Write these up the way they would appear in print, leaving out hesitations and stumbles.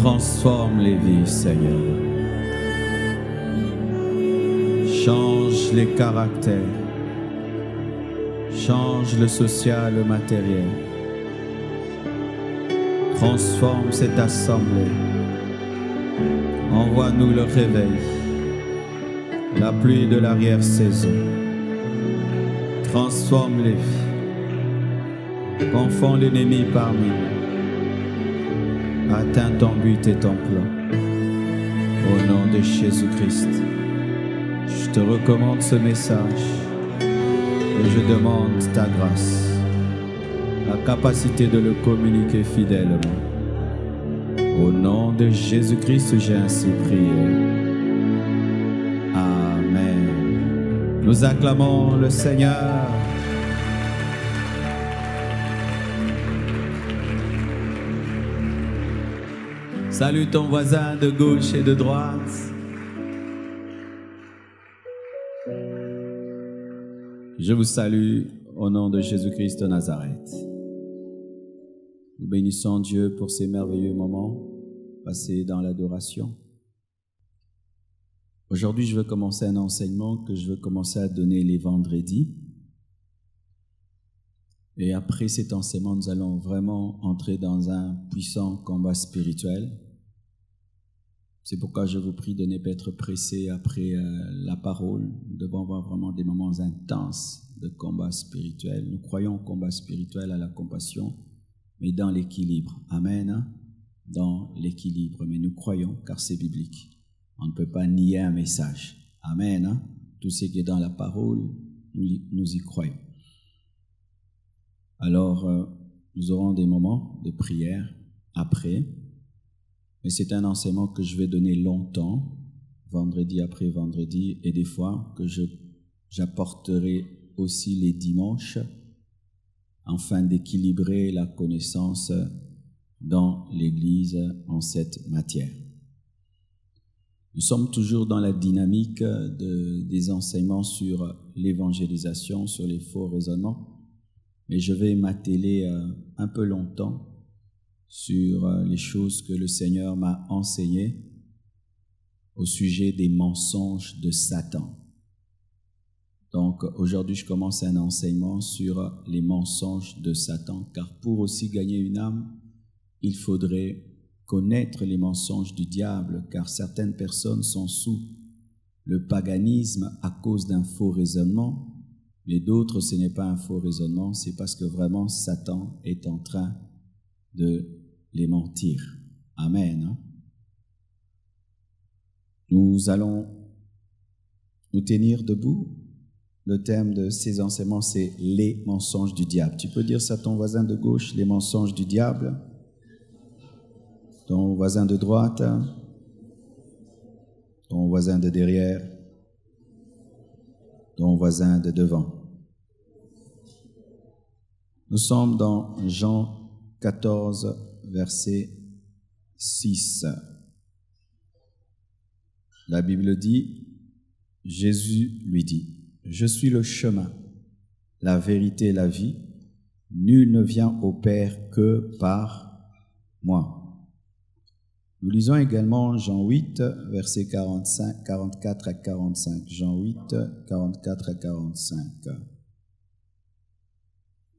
Transforme les vies, Seigneur. Change les caractères. Change le social, le matériel. Transforme cette assemblée. Envoie-nous le réveil, la pluie de l'arrière-saison. Transforme les vies. Confond l'ennemi parmi nous. Atteins ton but et ton plan. Au nom de Jésus-Christ, je te recommande ce message et je demande ta grâce, la capacité de le communiquer fidèlement. Au nom de Jésus-Christ, j'ai ainsi prié. Amen. Nous acclamons le Seigneur. Salue ton voisin de gauche et de droite. Je vous salue au nom de Jésus-Christ de Nazareth. Nous bénissons Dieu pour ces merveilleux moments passés dans l'adoration. Aujourd'hui, je veux commencer un enseignement que je veux commencer à donner les vendredis. Et après cet enseignement, nous allons vraiment entrer dans un puissant combat spirituel. C'est pourquoi je vous prie de ne pas être pressés après la parole. Nous devons avoir vraiment des moments intenses de combat spirituel. Nous croyons au combat spirituel, à la compassion, mais dans l'équilibre. Amen. Dans l'équilibre. Mais nous croyons, car c'est biblique. On ne peut pas nier un message. Amen. Tout ce qui est dans la parole, nous y croyons. Alors, nous aurons des moments de prière après. Mais c'est un enseignement que je vais donner longtemps, vendredi après vendredi, et des fois que j'apporterai aussi les dimanches, afin d'équilibrer la connaissance dans l'Église en cette matière. Nous sommes toujours dans la dynamique des enseignements sur l'évangélisation, sur les faux raisonnements, mais je vais m'atteler un peu longtemps sur les choses que le Seigneur m'a enseignées au sujet des mensonges de Satan. Donc aujourd'hui, je commence un enseignement sur les mensonges de Satan, car pour aussi gagner une âme, il faudrait connaître les mensonges du diable, car certaines personnes sont sous le paganisme à cause d'un faux raisonnement, mais d'autres, ce n'est pas un faux raisonnement, c'est parce que vraiment Satan est en train de les mentir. Amen. Nous allons nous tenir debout. Le thème de ces enseignements, c'est les mensonges du diable. Tu peux dire ça à ton voisin de gauche, les mensonges du diable. Ton voisin de droite, ton voisin de derrière, ton voisin de devant. Nous sommes dans Jean 14, verset 6. La Bible dit, Jésus lui dit, « Je suis le chemin, la vérité et la vie. Nul ne vient au Père que par moi. » Nous lisons également Jean 8, versets 44 à 45. Jean 8, 44 à 45.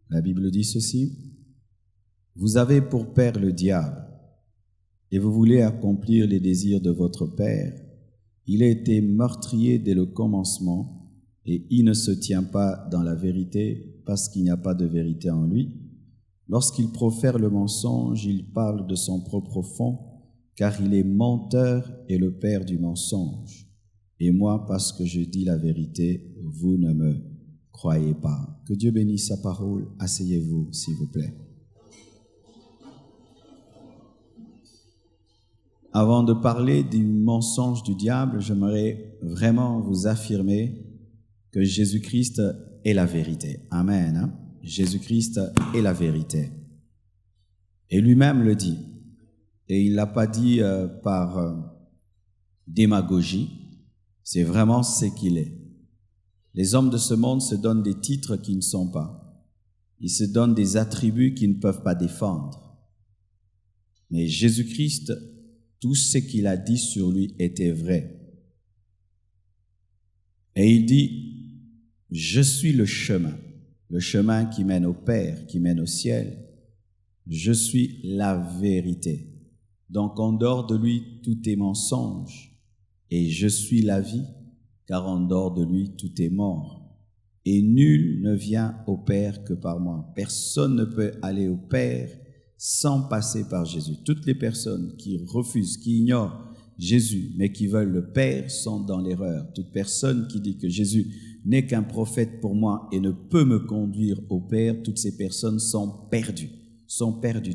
La Bible dit ceci, « Vous avez pour père le diable, et vous voulez accomplir les désirs de votre père. Il a été meurtrier dès le commencement, et il ne se tient pas dans la vérité, parce qu'il n'y a pas de vérité en lui. Lorsqu'il profère le mensonge, il parle de son propre fond, car il est menteur et le père du mensonge. Et moi, parce que je dis la vérité, vous ne me croyez pas. » Que Dieu bénisse sa parole. Asseyez-vous, s'il vous plaît. Avant de parler du mensonge du diable, j'aimerais vraiment vous affirmer que Jésus-Christ est la vérité. Amen. Jésus-Christ est la vérité. Et lui-même le dit. Et il ne l'a pas dit par démagogie. C'est vraiment ce qu'il est. Les hommes de ce monde se donnent des titres qui ne sont pas. Ils se donnent des attributs qu'ils ne peuvent pas défendre. Mais Jésus-Christ tout ce qu'il a dit sur lui était vrai. Et il dit, je suis le chemin qui mène au Père, qui mène au ciel. Je suis la vérité. Donc en dehors de lui, tout est mensonge. Et je suis la vie, car en dehors de lui, tout est mort. Et nul ne vient au Père que par moi. Personne ne peut aller au Père sans passer par Jésus. Toutes les personnes qui refusent, qui ignorent Jésus, mais qui veulent le Père, sont dans l'erreur. Toute personne qui dit que Jésus n'est qu'un prophète pour moi et ne peut me conduire au Père, toutes ces personnes sont perdues.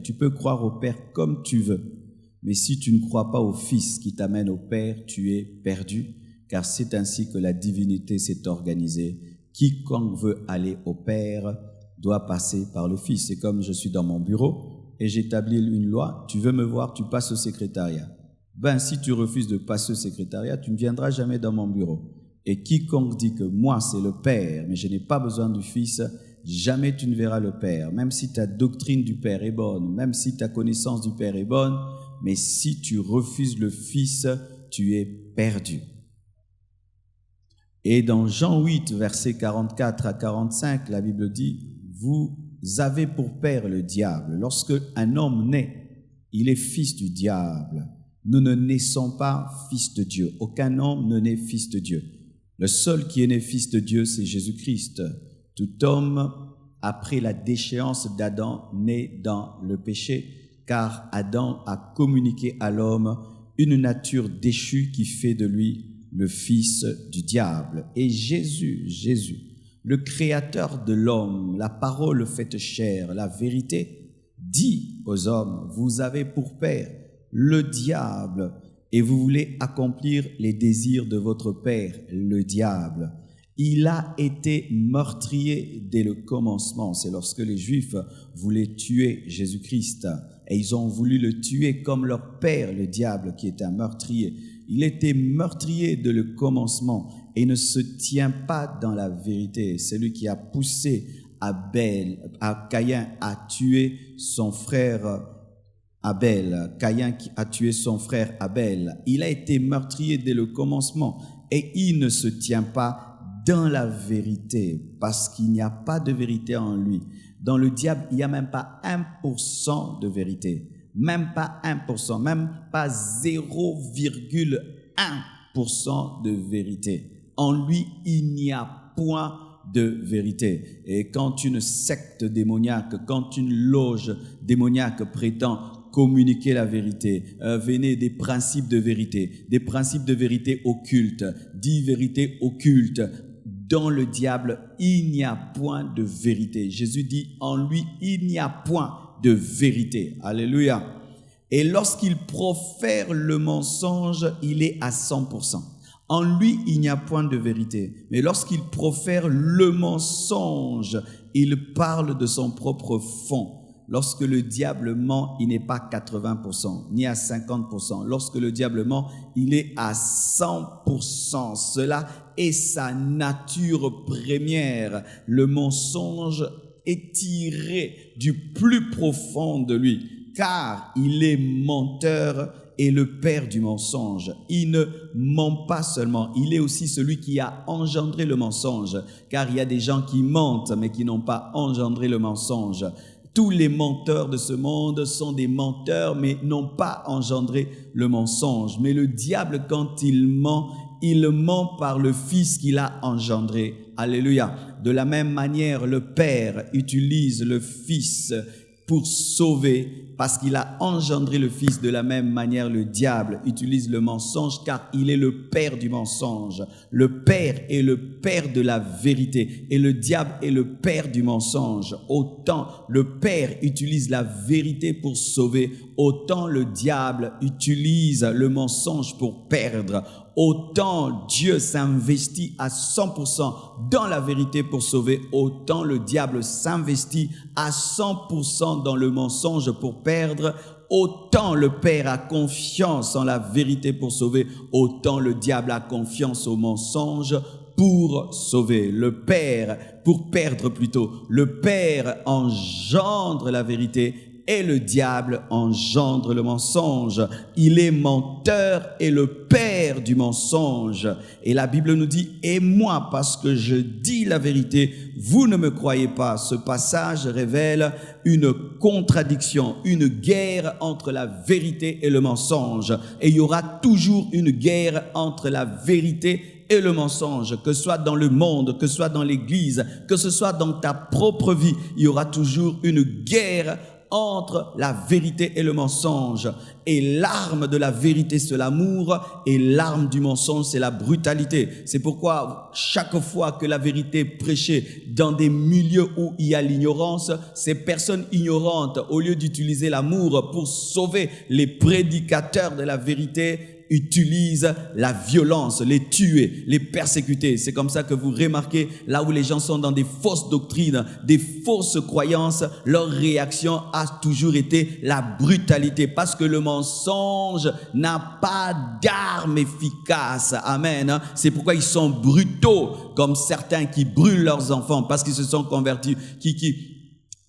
Tu peux croire au Père comme tu veux, mais si tu ne crois pas au Fils qui t'amène au Père, tu es perdu, car c'est ainsi que la divinité s'est organisée. Quiconque veut aller au Père doit passer par le Fils. C'est comme je suis dans mon bureau et j'établis une loi, tu veux me voir, tu passes au secrétariat. Si tu refuses de passer au secrétariat, tu ne viendras jamais dans mon bureau. Et quiconque dit que moi c'est le Père, mais je n'ai pas besoin du Fils, jamais tu ne verras le Père. Même si ta doctrine du Père est bonne, même si ta connaissance du Père est bonne, mais si tu refuses le Fils, tu es perdu. Et dans Jean 8, versets 44 à 45, la Bible dit, vous avez pour père le diable. Lorsque un homme naît, il est fils du diable. Nous ne naissons pas fils de Dieu. Aucun homme ne naît fils de Dieu. Le seul qui est né fils de Dieu, c'est Jésus-Christ. Tout homme, après la déchéance d'Adam, naît dans le péché, car Adam a communiqué à l'homme une nature déchue qui fait de lui le fils du diable. Et Jésus, le créateur de l'homme, la parole faite chair, la vérité, dit aux hommes, vous avez pour père le diable et vous voulez accomplir les désirs de votre père, le diable. Il a été meurtrier dès le commencement. C'est lorsque les Juifs voulaient tuer Jésus-Christ et ils ont voulu le tuer comme leur père, le diable, qui est un meurtrier. Il était meurtrier dès le commencement et ne se tient pas dans la vérité. C'est lui qui a poussé Caïn à tuer son frère Abel. Caïn qui a tué son frère Abel. Il a été meurtrier dès le commencement et il ne se tient pas dans la vérité parce qu'il n'y a pas de vérité en lui. Dans le diable, il n'y a même pas 1% de vérité. Même pas 1%, même pas 0,1% de vérité. En lui, il n'y a point de vérité. Et quand une secte démoniaque, quand une loge démoniaque prétend communiquer la vérité, venez des principes de vérité occultes, 10 vérités occultes. Dans le diable, il n'y a point de vérité. Jésus dit, en lui, il n'y a point de vérité. Alléluia. Et lorsqu'il profère le mensonge, il est à 100%. En lui, il n'y a point de vérité. Mais lorsqu'il profère le mensonge, il parle de son propre fond. Lorsque le diable ment, il n'est pas 80%, ni à 50%. Lorsque le diable ment, il est à 100%. Cela est sa nature première. Le mensonge est tiré du plus profond de lui, car il est menteur et le père du mensonge. Il ne ment pas seulement, il est aussi celui qui a engendré le mensonge, car il y a des gens qui mentent, mais qui n'ont pas engendré le mensonge. Tous les menteurs de ce monde sont des menteurs, mais n'ont pas engendré le mensonge. Mais le diable, quand il ment par le Fils qu'il a engendré. Alléluia. De la même manière, le Père utilise le Fils pour sauver, parce qu'il a engendré le Fils. De la même manière, le diable utilise le mensonge, car il est le père du mensonge. Le Père est le père de la vérité, et le diable est le père du mensonge. Autant le Père utilise la vérité pour sauver, autant le diable utilise le mensonge pour perdre. Autant Dieu s'investit à 100% dans la vérité pour sauver, autant le diable s'investit à 100% dans le mensonge pour perdre. Autant le Père a confiance en la vérité pour sauver, autant le diable a confiance au mensonge pour sauver. Le Père, pour perdre plutôt, le Père engendre la vérité et le diable engendre le mensonge. Il est menteur et le père du mensonge. Et la Bible nous dit, et moi, parce que je dis la vérité, vous ne me croyez pas. Ce passage révèle une contradiction, une guerre entre la vérité et le mensonge. Et il y aura toujours une guerre entre la vérité et le mensonge, que ce soit dans le monde, que ce soit dans l'église, que ce soit dans ta propre vie, il y aura toujours une guerre entre la vérité et le mensonge. Et l'arme de la vérité, c'est l'amour, et l'arme du mensonge, c'est la brutalité. C'est pourquoi chaque fois que la vérité est prêchée dans des milieux où il y a l'ignorance, ces personnes ignorantes, au lieu d'utiliser l'amour pour sauver les prédicateurs de la vérité, utilisent la violence, les tuer, les persécuter. C'est comme ça que vous remarquez, là où les gens sont dans des fausses doctrines, des fausses croyances, leur réaction a toujours été la brutalité, parce que le mensonge n'a pas d'arme efficace. Amen. C'est pourquoi ils sont brutaux, comme certains qui brûlent leurs enfants parce qu'ils se sont convertis, qui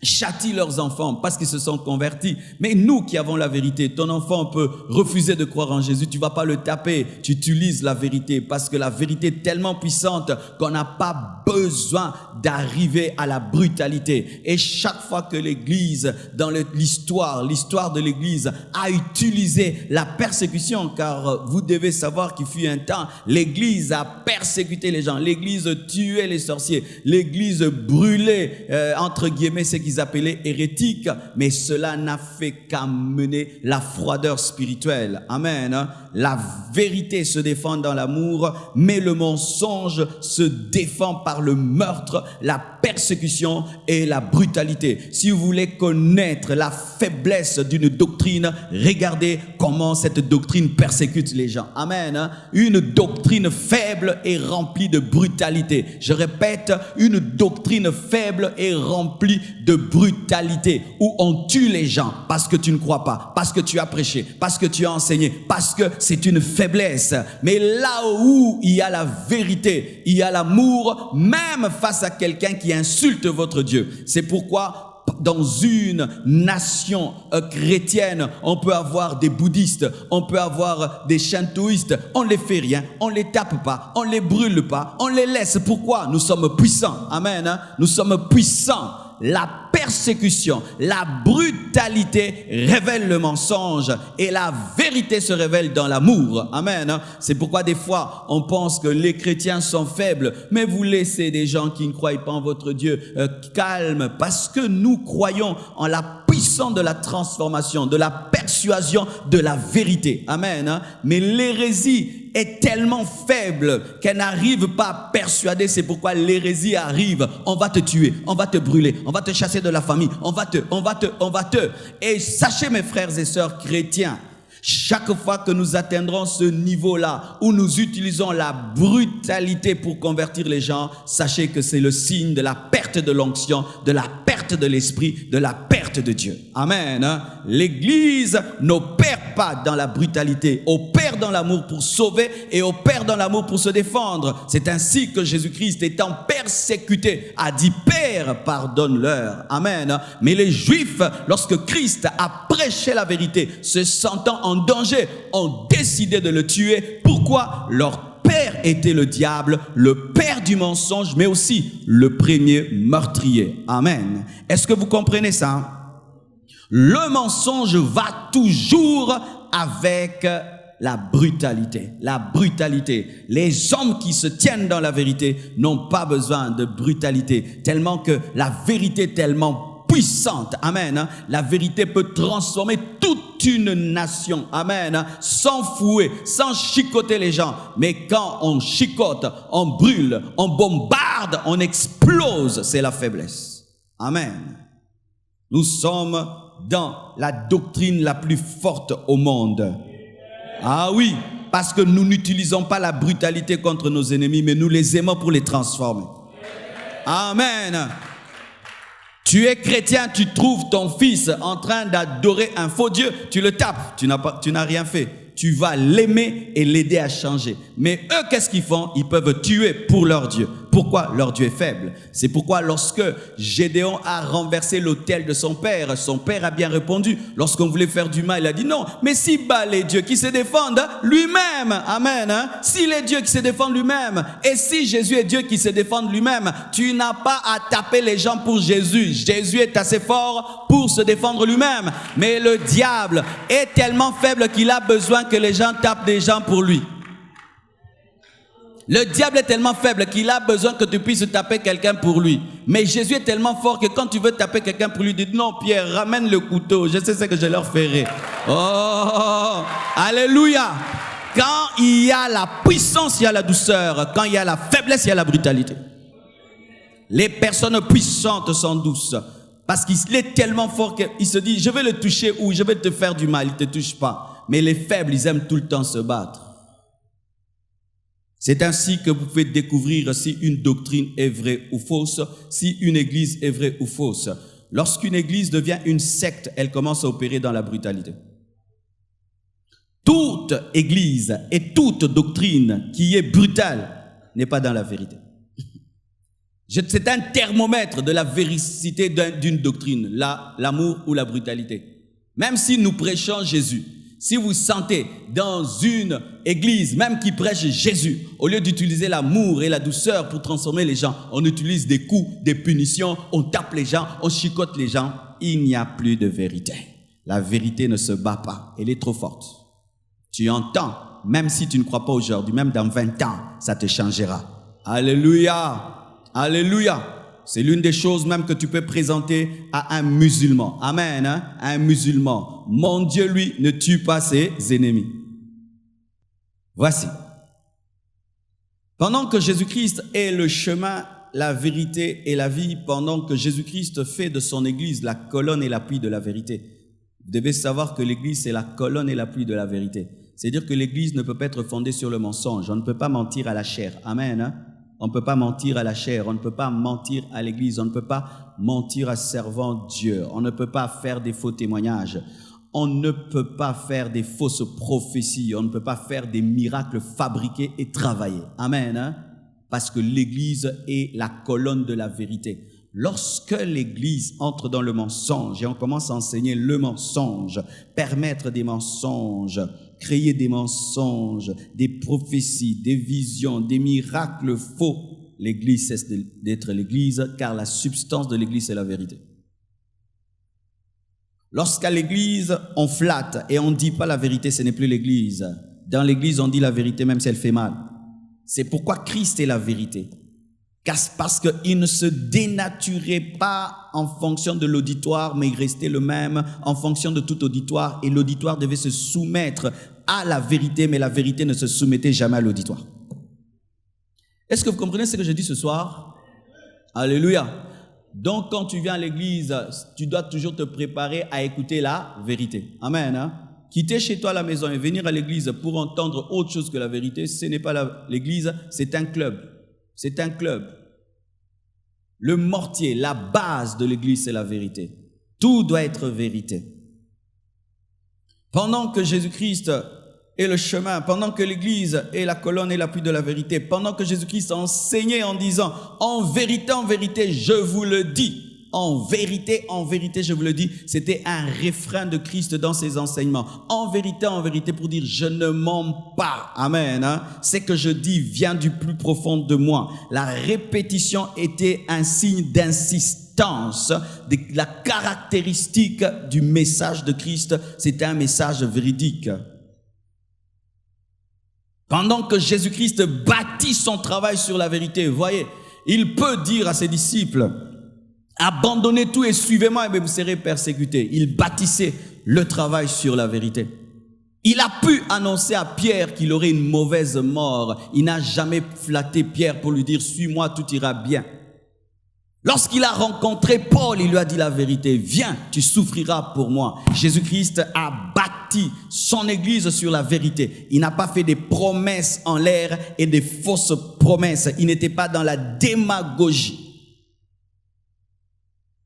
châtient leurs enfants parce qu'ils se sont convertis. Mais nous qui avons la vérité, ton enfant peut refuser de croire en Jésus, tu vas pas le taper, tu utilises la vérité, parce que la vérité est tellement puissante qu'on n'a pas besoin d'arriver à la brutalité. Et chaque fois que l'Église, dans l'histoire de l'Église a utilisé la persécution, car vous devez savoir qu'il fut un temps, l'Église a persécuté les gens, l'Église tuait les sorciers, l'Église brûlait entre guillemets ce qu'ils appelaient hérétiques, mais cela n'a fait qu'amener la froideur spirituelle. Amen. La vérité se défend dans l'amour, mais le mensonge se défend par le meurtre, la persécution et la brutalité. Si vous voulez connaître la faiblesse d'une doctrine, regardez comment cette doctrine persécute les gens. Amen. Une doctrine faible est remplie de brutalité. Je répète, une doctrine faible est remplie de brutalité, où on tue les gens parce que tu ne crois pas, parce que tu as prêché, parce que tu as enseigné, parce que c'est une faiblesse. Mais là où il y a la vérité, il y a l'amour, même face à quelqu'un qui insulte votre Dieu. C'est pourquoi dans une nation chrétienne, on peut avoir des bouddhistes, on peut avoir des shintoïstes, on ne les fait rien, on ne les tape pas, on ne les brûle pas, on les laisse. Pourquoi? Nous sommes puissants. Amen. Nous sommes puissants. La persécution, la brutalité révèle le mensonge, et la vérité se révèle dans l'amour. Amen. C'est pourquoi des fois on pense que les chrétiens sont faibles, mais vous laissez des gens qui ne croient pas en votre Dieu calmes, parce que nous croyons en la puissance de la transformation, de la persuasion de la vérité. Amen. Mais l'hérésie est tellement faible qu'elle n'arrive pas à persuader. C'est pourquoi l'hérésie arrive. On va te tuer, on va te brûler, on va te chasser de la famille, on va te. Et sachez, mes frères et sœurs chrétiens, chaque fois que nous atteindrons ce niveau-là, où nous utilisons la brutalité pour convertir les gens, sachez que c'est le signe de la perte de l'onction, de la perte de l'esprit, de la perte de Dieu. Amen. L'Église n'opère pas dans la brutalité, opère dans l'amour pour sauver et opère dans l'amour pour se défendre. C'est ainsi que Jésus-Christ, étant persécuté, a dit « Père, pardonne-leur ». Amen. Mais les Juifs, lorsque Christ a prêché la vérité, se sentant en danger, ont décidé de le tuer. Pourquoi? Leur père était le diable, le père du mensonge, mais aussi le premier meurtrier. Amen. Est-ce que vous comprenez ça? Le mensonge va toujours avec la brutalité. La brutalité. Les hommes qui se tiennent dans la vérité n'ont pas besoin de brutalité, tellement que la vérité est tellement puissante. Amen. La vérité peut transformer toute une nation. Amen. Sans fouet, sans chicoter les gens. Mais quand on chicote, on brûle, on bombarde, on explose, c'est la faiblesse. Amen. Nous sommes dans la doctrine la plus forte au monde. Ah oui, parce que nous n'utilisons pas la brutalité contre nos ennemis, mais nous les aimons pour les transformer. Amen. Tu es chrétien, tu trouves ton fils en train d'adorer un faux Dieu, tu le tapes, tu n'as rien fait. Tu vas l'aimer et l'aider à changer. Mais eux, qu'est-ce qu'ils font? Ils peuvent tuer pour leur Dieu, pourquoi leur Dieu est faible. C'est pourquoi lorsque Gédéon a renversé l'autel de son père a bien répondu. Lorsqu'on voulait faire du mal, il a dit non, mais si Baal est Dieu qui se défende lui-même, amen, hein? S'il est Dieu qui se défend lui-même, et si Jésus est Dieu qui se défend lui-même, tu n'as pas à taper les gens pour Jésus. Jésus est assez fort pour se défendre lui-même. Mais le diable est tellement faible qu'il a besoin que les gens tapent des gens pour lui. Le diable est tellement faible qu'il a besoin que tu puisses taper quelqu'un pour lui. Mais Jésus est tellement fort que quand tu veux taper quelqu'un pour lui, dis non Pierre, ramène le couteau, je sais ce que je leur ferai. Oh, alléluia. Quand il y a la puissance, il y a la douceur. Quand il y a la faiblesse, il y a la brutalité. Les personnes puissantes sont douces. Parce qu'il est tellement fort qu'il se dit, je vais le toucher ou je vais te faire du mal, il ne te touche pas. Mais les faibles, ils aiment tout le temps se battre. C'est ainsi que vous pouvez découvrir si une doctrine est vraie ou fausse, si une église est vraie ou fausse. Lorsqu'une église devient une secte, elle commence à opérer dans la brutalité. Toute église et toute doctrine qui est brutale n'est pas dans la vérité. C'est un thermomètre de la véracité d'une doctrine, l'amour ou la brutalité. Même si nous prêchons Jésus, si vous sentez dans une église, même qui prêche Jésus, au lieu d'utiliser l'amour et la douceur pour transformer les gens, on utilise des coups, des punitions, on tape les gens, on chicote les gens, il n'y a plus de vérité. La vérité ne se bat pas, elle est trop forte. Tu entends, même si tu ne crois pas aujourd'hui, même dans 20 ans, ça te changera. Alléluia! Alléluia! C'est l'une des choses même que tu peux présenter à un musulman. Amen, hein? Un musulman. Mon Dieu, lui, ne tue pas ses ennemis. Voici. Pendant que Jésus-Christ est le chemin, la vérité et la vie, pendant que Jésus-Christ fait de son église la colonne et l'appui de la vérité, vous devez savoir que l'église, c'est la colonne et l'appui de la vérité. C'est-à-dire que l'église ne peut pas être fondée sur le mensonge. On ne peut pas mentir à la chair. Amen, hein? On ne peut pas mentir à la chair, on ne peut pas mentir à l'église, on ne peut pas mentir à servant Dieu, on ne peut pas faire des faux témoignages, on ne peut pas faire des fausses prophéties, on ne peut pas faire des miracles fabriqués et travaillés. Amen, hein? Parce que l'église est la colonne de la vérité. Lorsque l'église entre dans le mensonge et on commence à enseigner le mensonge, permettre des mensonges, créer des mensonges, des prophéties, des visions, des miracles faux, l'église cesse d'être l'église, car la substance de l'église, c'est la vérité. Lorsqu'à l'église, on flatte et on ne dit pas la vérité, ce n'est plus l'église. Dans l'église, on dit la vérité même si elle fait mal. C'est pourquoi Christ est la vérité. Parce qu'il ne se dénaturait pas en fonction de l'auditoire, mais il restait le même en fonction de tout auditoire. Et l'auditoire devait se soumettre à la vérité, mais la vérité ne se soumettait jamais à l'auditoire. Est-ce que vous comprenez ce que je dis ce soir? Alléluia. Donc, quand tu viens à l'église, tu dois toujours te préparer à écouter la vérité. Amen, hein? Quitter chez toi la maison et venir à l'église pour entendre autre chose que la vérité, ce n'est pas l'église, c'est un club. C'est un club. Le mortier, la base de l'église, c'est la vérité. Tout doit être vérité. Pendant que Jésus-Christ est le chemin, pendant que l'église est la colonne et l'appui de la vérité, pendant que Jésus-Christ enseignait en disant « En vérité, je vous le dis », en vérité, je vous le dis, c'était un refrain de Christ dans ses enseignements. En vérité, pour dire, je ne mens pas. Amen. Hein? Ce que je dis vient du plus profond de moi. La répétition était un signe d'insistance, de la caractéristique du message de Christ. C'était un message véridique. Pendant que Jésus-Christ bâtit son travail sur la vérité, vous voyez, il peut dire à ses disciples, abandonnez tout et suivez-moi et vous serez persécutés. Il bâtissait le travail sur la vérité. Il a pu annoncer à Pierre qu'il aurait une mauvaise mort. Il n'a jamais flatté Pierre pour lui dire « Suis-moi, tout ira bien ». Lorsqu'il a rencontré Paul, il lui a dit la vérité. « Viens, tu souffriras pour moi ». Jésus-Christ a bâti son église sur la vérité. Il n'a pas fait des promesses en l'air et des fausses promesses. Il n'était pas dans la démagogie.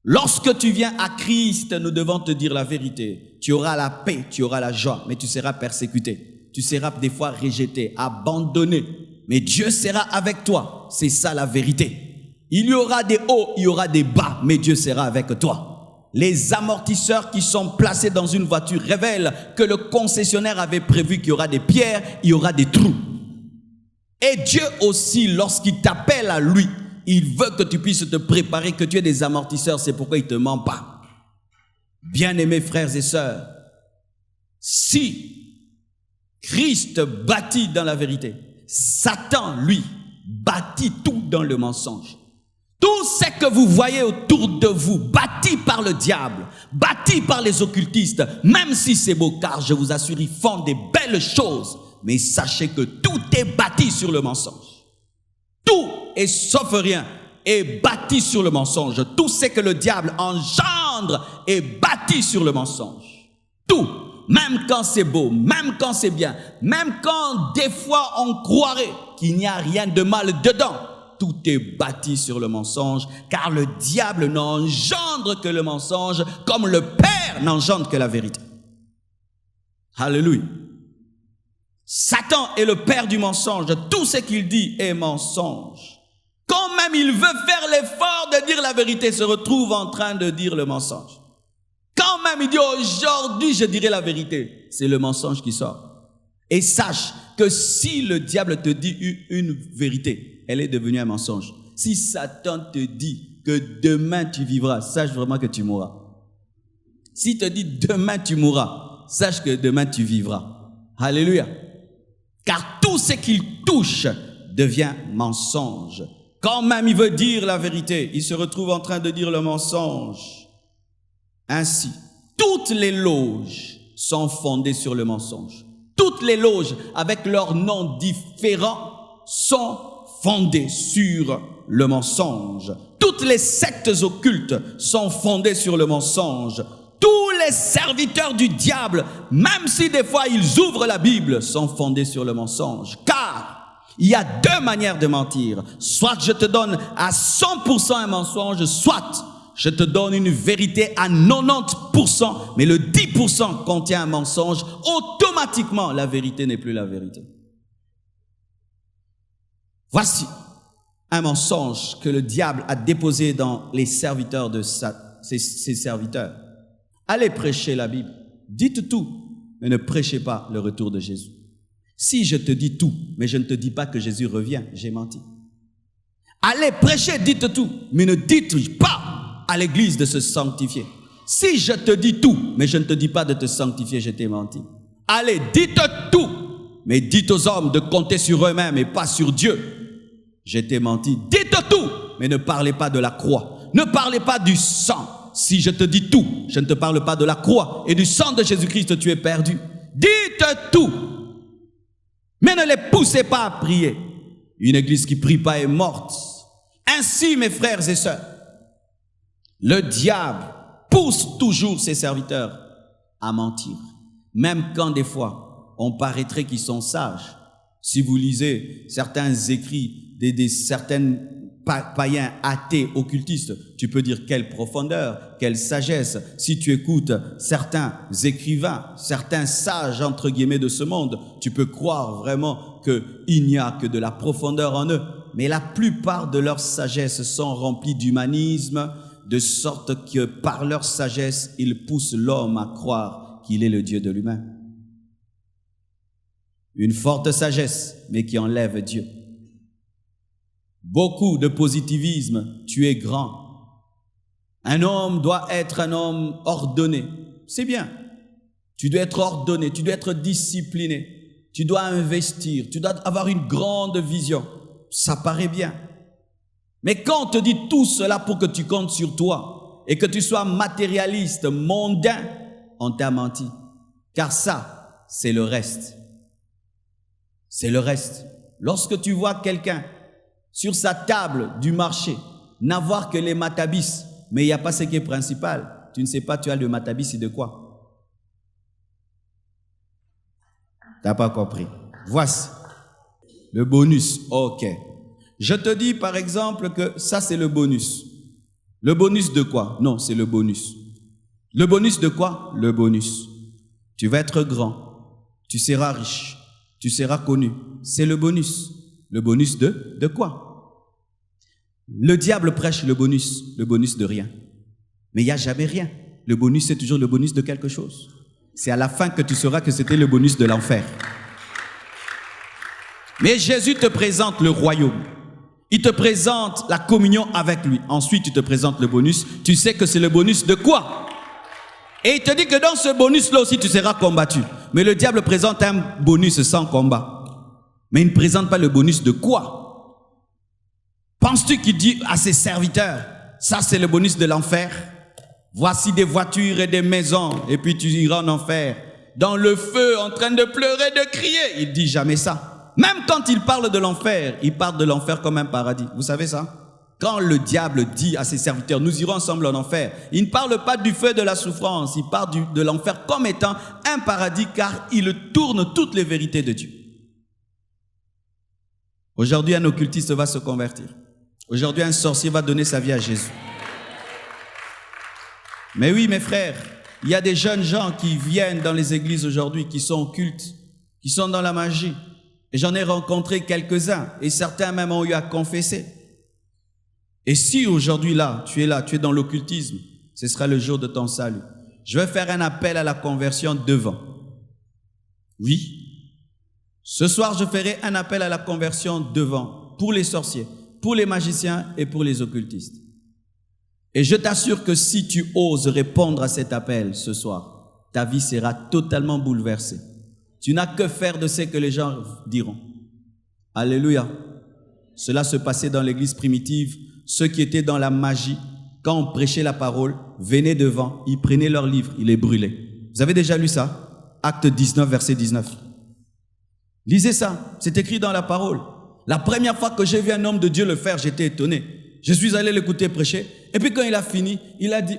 Lorsque tu viens à Christ, nous devons te dire la vérité. Tu auras la paix, tu auras la joie, mais tu seras persécuté. Tu seras des fois rejeté, abandonné. mais Dieu sera avec toi. C'est ça la vérité. Il y aura des hauts, il y aura des bas, mais Dieu sera avec toi. Les amortisseurs qui sont placés dans une voiture révèlent que le concessionnaire avait prévu qu'il y aura des pierres, il y aura des trous. Et Dieu aussi, lorsqu'il t'appelle à lui, il veut que tu puisses te préparer, que tu aies des amortisseurs. C'est pourquoi il ne te ment pas. Bien-aimés frères et sœurs, si Christ bâtit dans la vérité, Satan, lui, bâtit tout dans le mensonge. Tout ce que vous voyez autour de vous, bâti par le diable, bâti par les occultistes, même si c'est beau, car je vous assure, ils font des belles choses, mais sachez que tout est bâti sur le mensonge. Tout, et sauf rien, est bâti sur le mensonge. Tout ce que le diable engendre est bâti sur le mensonge. Tout, même quand c'est beau, même quand c'est bien, même quand des fois on croirait qu'il n'y a rien de mal dedans, tout est bâti sur le mensonge, car le diable n'engendre que le mensonge, comme le Père n'engendre que la vérité. Alléluia. Satan est le père du mensonge. Tout ce qu'il dit est mensonge. Quand même il veut faire l'effort de dire la vérité, il se retrouve en train de dire le mensonge. Quand même il dit aujourd'hui je dirai la vérité, c'est le mensonge qui sort. Et sache que si le diable te dit une vérité, elle est devenue un mensonge. Si Satan te dit que demain tu vivras, sache vraiment que tu mourras. S'il te dit demain tu mourras, sache que demain tu vivras. Alléluia. Car tout ce qu'il touche devient mensonge. Quand même il veut dire la vérité, il se retrouve en train de dire le mensonge. Ainsi, toutes les loges sont fondées sur le mensonge. Toutes les loges, avec leurs noms différents, sont fondées sur le mensonge. Toutes les sectes occultes sont fondées sur le mensonge. Tous les serviteurs du diable, même si des fois ils ouvrent la Bible, sont fondés sur le mensonge. Car il y a deux manières de mentir. Soit je te donne à 100% un mensonge, soit je te donne une vérité à 90%, mais le 10% contient un mensonge. Automatiquement, la vérité n'est plus la vérité. Voici un mensonge que le diable a déposé dans les serviteurs de ses serviteurs. Allez prêcher la Bible. Dites tout, mais ne prêchez pas le retour de Jésus. Si je te dis tout, mais je ne te dis pas que Jésus revient, j'ai menti. Allez prêcher, dites tout, mais ne dites pas à l'église de se sanctifier. Si je te dis tout, mais je ne te dis pas de te sanctifier, je t'ai menti. Allez, dites tout, mais dites aux hommes de compter sur eux-mêmes et pas sur Dieu. Je t'ai menti. Dites tout, mais ne parlez pas de la croix. Ne parlez pas du sang. Si je te dis tout, je ne te parle pas de la croix et du sang de Jésus-Christ, tu es perdu. Dites tout, mais ne les poussez pas à prier. Une église qui ne prie pas est morte. Ainsi, mes frères et sœurs, le diable pousse toujours ses serviteurs à mentir. Même quand des fois, on paraîtrait qu'ils sont sages. Si vous lisez certains écrits certaines païens, athées, occultistes, tu peux dire quelle profondeur, quelle sagesse. Si tu écoutes certains écrivains, certains sages entre guillemets de ce monde, tu peux croire vraiment qu'il n'y a que de la profondeur en eux. Mais la plupart de leurs sagesses sont remplies d'humanisme, de sorte que par leur sagesse, ils poussent l'homme à croire qu'il est le Dieu de l'humain. Une forte sagesse, mais qui enlève Dieu. Beaucoup de positivisme, tu es grand. Un homme doit être un homme ordonné. C'est bien. Tu dois être ordonné, tu dois être discipliné. Tu dois investir, tu dois avoir une grande vision. Ça paraît bien. Mais quand on te dit tout cela pour que tu comptes sur toi et que tu sois matérialiste, mondain, on t'a menti. Car ça, c'est le reste. C'est le reste. Lorsque tu vois quelqu'un sur sa table du marché, n'avoir que les matabis, mais il n'y a pas ce qui est principal. Tu ne sais pas, tu as le matabis, c'est de quoi? Tu n'as pas compris. Voici le bonus. Ok. Je te dis par exemple que ça c'est le bonus. Le bonus de quoi? Non, c'est le bonus. Le bonus de quoi? Le bonus. Tu vas être grand, tu seras riche, tu seras connu. C'est le bonus. Le bonus de quoi? Le diable prêche le bonus de rien. Mais il n'y a jamais rien. Le bonus, c'est toujours le bonus de quelque chose. C'est à la fin que tu sauras que c'était le bonus de l'enfer. Mais Jésus te présente le royaume. Il te présente la communion avec lui. Ensuite, il te présente le bonus. Tu sais que c'est le bonus de quoi? Et il te dit que dans ce bonus-là aussi, tu seras combattu. Mais le diable présente un bonus sans combat. Mais il ne présente pas le bonus de quoi? Penses-tu qu'il dit à ses serviteurs, ça c'est le bonus de l'enfer? Voici des voitures et des maisons, et puis tu iras en enfer. Dans le feu, en train de pleurer, de crier. Il ne dit jamais ça. Même quand il parle de l'enfer, il parle de l'enfer comme un paradis. Vous savez ça? Quand le diable dit à ses serviteurs, nous irons ensemble en enfer, il ne parle pas du feu de la souffrance, il parle de l'enfer comme étant un paradis, car il tourne toutes les vérités de Dieu. Aujourd'hui, un occultiste va se convertir. Aujourd'hui, un sorcier va donner sa vie à Jésus. Mais oui, mes frères, il y a des jeunes gens qui viennent dans les églises aujourd'hui, qui sont occultes, qui sont dans la magie. Et j'en ai rencontré quelques-uns, et certains même ont eu à confesser. Et si aujourd'hui tu es dans l'occultisme, ce sera le jour de ton salut. Je vais faire un appel à la conversion devant. Oui. Ce soir, je ferai un appel à la conversion devant, pour les sorciers, pour les magiciens et pour les occultistes. Et je t'assure que si tu oses répondre à cet appel ce soir, ta vie sera totalement bouleversée. Tu n'as que faire de ce que les gens diront. Alléluia. Cela se passait dans l'église primitive. Ceux qui étaient dans la magie, quand on prêchait la parole, venaient devant, ils prenaient leurs livres, ils les brûlaient. Vous avez déjà lu ça? Acte 19, verset 19. Lisez ça, c'est écrit dans la parole. La première fois que j'ai vu un homme de Dieu le faire, j'étais étonné. Je suis allé l'écouter prêcher. Et puis quand il a fini, il a dit,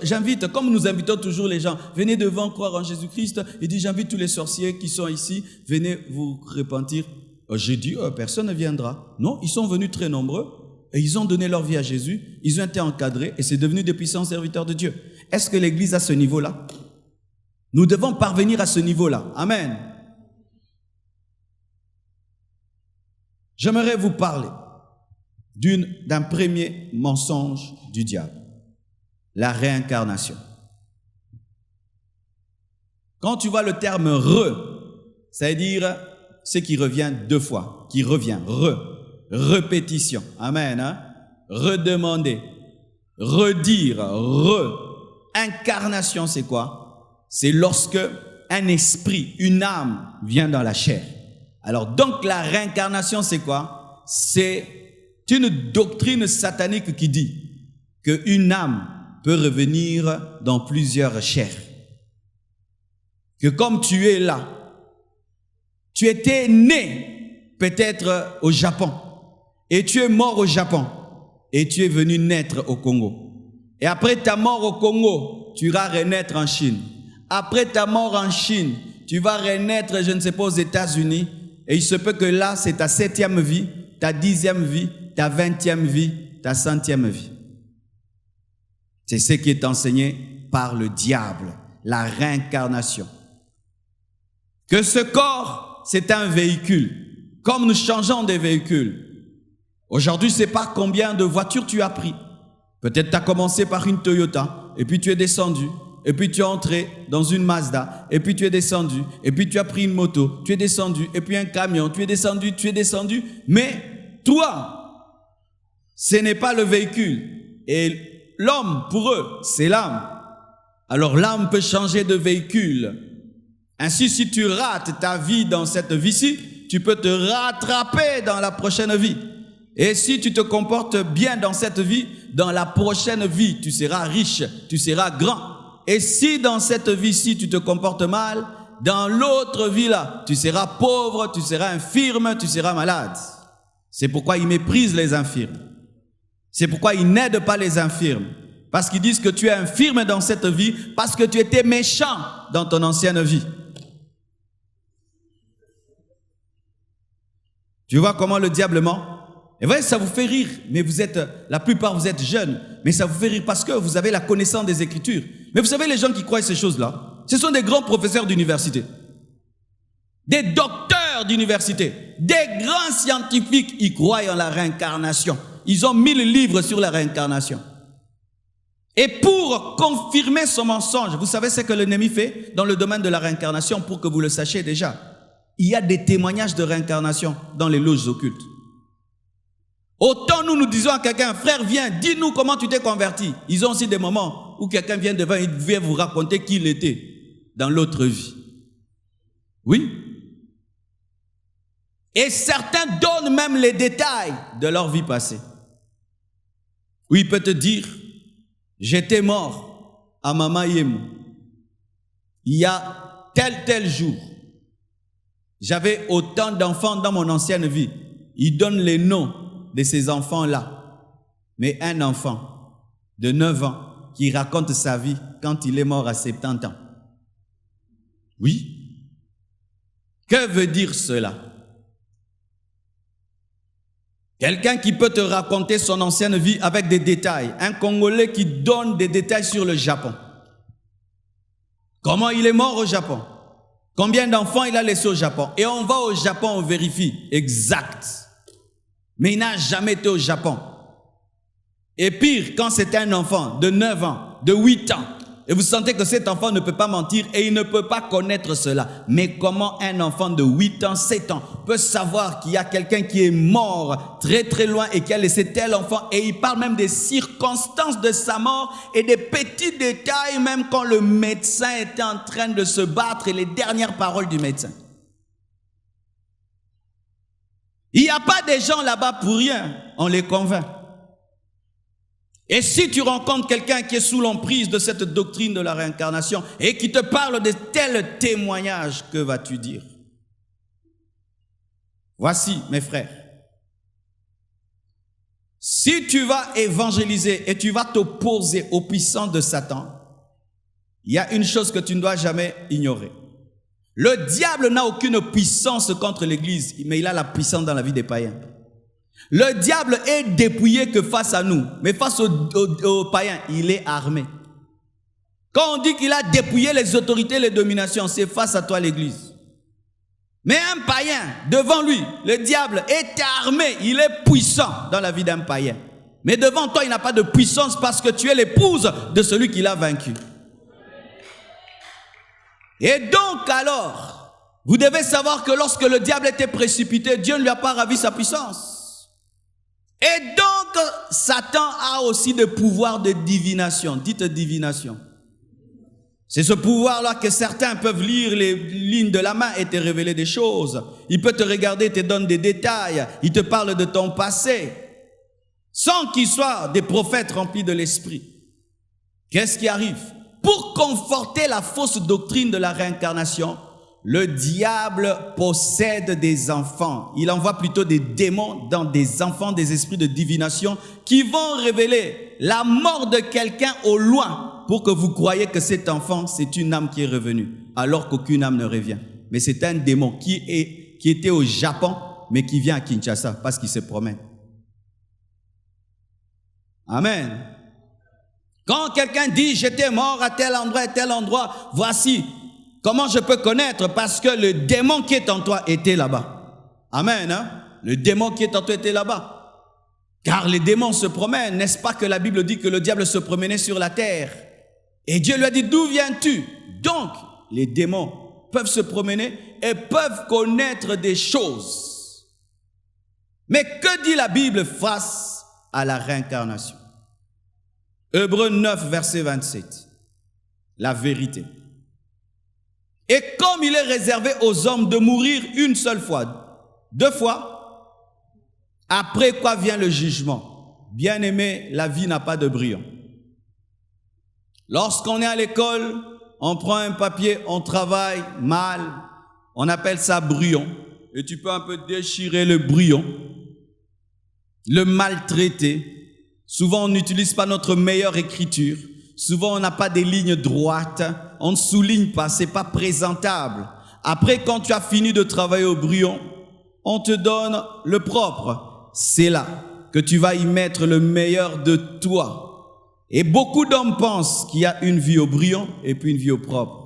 j'invite, comme nous invitons toujours les gens, venez devant croire en Jésus-Christ. Il dit, j'invite tous les sorciers qui sont ici, venez vous repentir. J'ai dit, personne ne viendra. Non, ils sont venus très nombreux. Et ils ont donné leur vie à Jésus, ils ont été encadrés et c'est devenu des puissants serviteurs de Dieu. Est-ce que l'Église a ce niveau-là? Nous devons parvenir à ce niveau-là. Amen. J'aimerais vous parler d'un premier mensonge du diable. La réincarnation. Quand tu vois le terme « ça veut dire ce qui revient deux fois, qui revient, répétition. Amen. Hein? Redemander. Redire. Incarnation, c'est quoi? C'est lorsque un esprit, une âme vient dans la chair. Alors, donc, la réincarnation, c'est quoi? C'est une doctrine satanique qui dit qu'une âme peut revenir dans plusieurs chairs. Que comme tu es là, tu étais né peut-être au Japon. Et tu es mort au Japon et tu es venu naître au Congo. Et après ta mort au Congo, tu vas renaître en Chine. Après ta mort en Chine, tu vas renaître, je ne sais pas, aux États-Unis. Et il se peut que là, c'est ta 7e vie, ta 10e vie, ta 20e vie, ta 100e vie. C'est ce qui est enseigné par le diable, la réincarnation. Que ce corps, c'est un véhicule. Comme nous changeons des véhicules. Aujourd'hui, je ne sais pas combien de voitures tu as pris. Peut-être tu as commencé par une Toyota, et puis tu es descendu, et puis tu es entré dans une Mazda, et puis tu es descendu, et puis tu as pris une moto, tu es descendu, et puis un camion, tu es descendu. Mais toi, ce n'est pas le véhicule. Et l'homme, pour eux, c'est l'âme. Alors l'âme peut changer de véhicule. Ainsi, si tu rates ta vie dans cette vie-ci, tu peux te rattraper dans la prochaine vie. Et si tu te comportes bien dans cette vie, dans la prochaine vie, tu seras riche, tu seras grand. Et si dans cette vie-ci, tu te comportes mal, dans l'autre vie-là, tu seras pauvre, tu seras infirme, tu seras malade. C'est pourquoi ils méprisent les infirmes. C'est pourquoi ils n'aident pas les infirmes. Parce qu'ils disent que tu es infirme dans cette vie, parce que tu étais méchant dans ton ancienne vie. Tu vois comment le diable ment? Et vous voyez, ça vous fait rire, mais la plupart vous êtes jeunes, mais ça vous fait rire parce que vous avez la connaissance des Écritures. Mais vous savez, les gens qui croient ces choses-là, ce sont des grands professeurs d'université. Des docteurs professeurs d'université, des grands scientifiques, ils croient en la réincarnation. Ils ont 1000 livres sur la réincarnation. Et pour confirmer son mensonge, vous savez ce que l'ennemi fait dans le domaine de la réincarnation, pour que vous le sachiez déjà. Il y a des témoignages de réincarnation dans les loges occultes. Autant nous disons à quelqu'un, frère, viens, dis-nous comment tu t'es converti. Ils ont aussi des moments où quelqu'un vient devant, il vient vous raconter qui il était dans l'autre vie. Oui. Et certains donnent même les détails de leur vie passée. Oui, il peut te dire, j'étais mort à Mama Yemo. Il y a tel jour. J'avais autant d'enfants dans mon ancienne vie. Il donne les noms de ces enfants-là. Mais un enfant de 9 ans qui raconte sa vie quand il est mort à 70 ans. Oui. Que veut dire cela? Quelqu'un qui peut te raconter son ancienne vie avec des détails. Un Congolais qui donne des détails sur le Japon. Comment il est mort au Japon? Combien d'enfants il a laissé au Japon? Et on va au Japon, on vérifie. Exact. Mais il n'a jamais été au Japon. Et pire, quand c'est un enfant de 9 ans, de 8 ans, et vous sentez que cet enfant ne peut pas mentir et il ne peut pas connaître cela. Mais comment un enfant de 8 ans, 7 ans peut savoir qu'il y a quelqu'un qui est mort très très loin et qui a laissé tel enfant, et il parle même des circonstances de sa mort et des petits détails, même quand le médecin était en train de se battre, et les dernières paroles du médecin. Il n'y a pas des gens là-bas pour rien, on les convainc. Et si tu rencontres quelqu'un qui est sous l'emprise de cette doctrine de la réincarnation et qui te parle de tels témoignages, que vas-tu dire? Voici, mes frères, si tu vas évangéliser et tu vas t'opposer aux puissants de Satan, il y a une chose que tu ne dois jamais ignorer. Le diable n'a aucune puissance contre l'Église, mais il a la puissance dans la vie des païens. Le diable est dépouillé que face à nous, mais face aux païens, il est armé. Quand on dit qu'il a dépouillé les autorités et les dominations, c'est face à toi l'Église. Mais un païen, devant lui, le diable est armé, il est puissant dans la vie d'un païen. Mais devant toi, il n'a pas de puissance parce que tu es l'épouse de celui qui l'a vaincu. Et donc alors, vous devez savoir que lorsque le diable était précipité, Dieu ne lui a pas ravi sa puissance. Et donc, Satan a aussi des pouvoirs de divination. Dites divination. C'est ce pouvoir-là que certains peuvent lire les lignes de la main et te révéler des choses. Il peut te regarder, te donne des détails. Il te parle de ton passé. Sans qu'ils soient des prophètes remplis de l'esprit. Qu'est-ce qui arrive? Pour conforter la fausse doctrine de la réincarnation, le diable possède des enfants. Il envoie plutôt des démons dans des enfants, des esprits de divination qui vont révéler la mort de quelqu'un au loin pour que vous croyiez que cet enfant, c'est une âme qui est revenue, alors qu'aucune âme ne revient. Mais c'est un démon qui était au Japon, mais qui vient à Kinshasa parce qu'il se promène. Amen. Quand quelqu'un dit « j'étais mort à tel endroit, voici », comment je peux connaître? Parce que le démon qui est en toi était là-bas. Amen. Hein? Le démon qui est en toi était là-bas. Car les démons se promènent. N'est-ce pas que la Bible dit que le diable se promenait sur la terre? Et Dieu lui a dit, d'où viens-tu? Donc, les démons peuvent se promener et peuvent connaître des choses. Mais que dit la Bible face à la réincarnation? Hébreux 9, verset 27. La vérité. Et comme il est réservé aux hommes de mourir une seule fois, 2 fois, après quoi vient le jugement. Bien-aimé, la vie n'a pas de brillant. Lorsqu'on est à l'école, on prend un papier, on travaille mal, on appelle ça brouillon. Et tu peux un peu déchirer le brouillon, le maltraiter. Souvent, on n'utilise pas notre meilleure écriture. Souvent, on n'a pas des lignes droites. On ne souligne pas, ce n'est pas présentable. Après, quand tu as fini de travailler au brouillon, on te donne le propre. C'est là que tu vas y mettre le meilleur de toi. Et beaucoup d'hommes pensent qu'il y a une vie au brouillon et puis une vie au propre.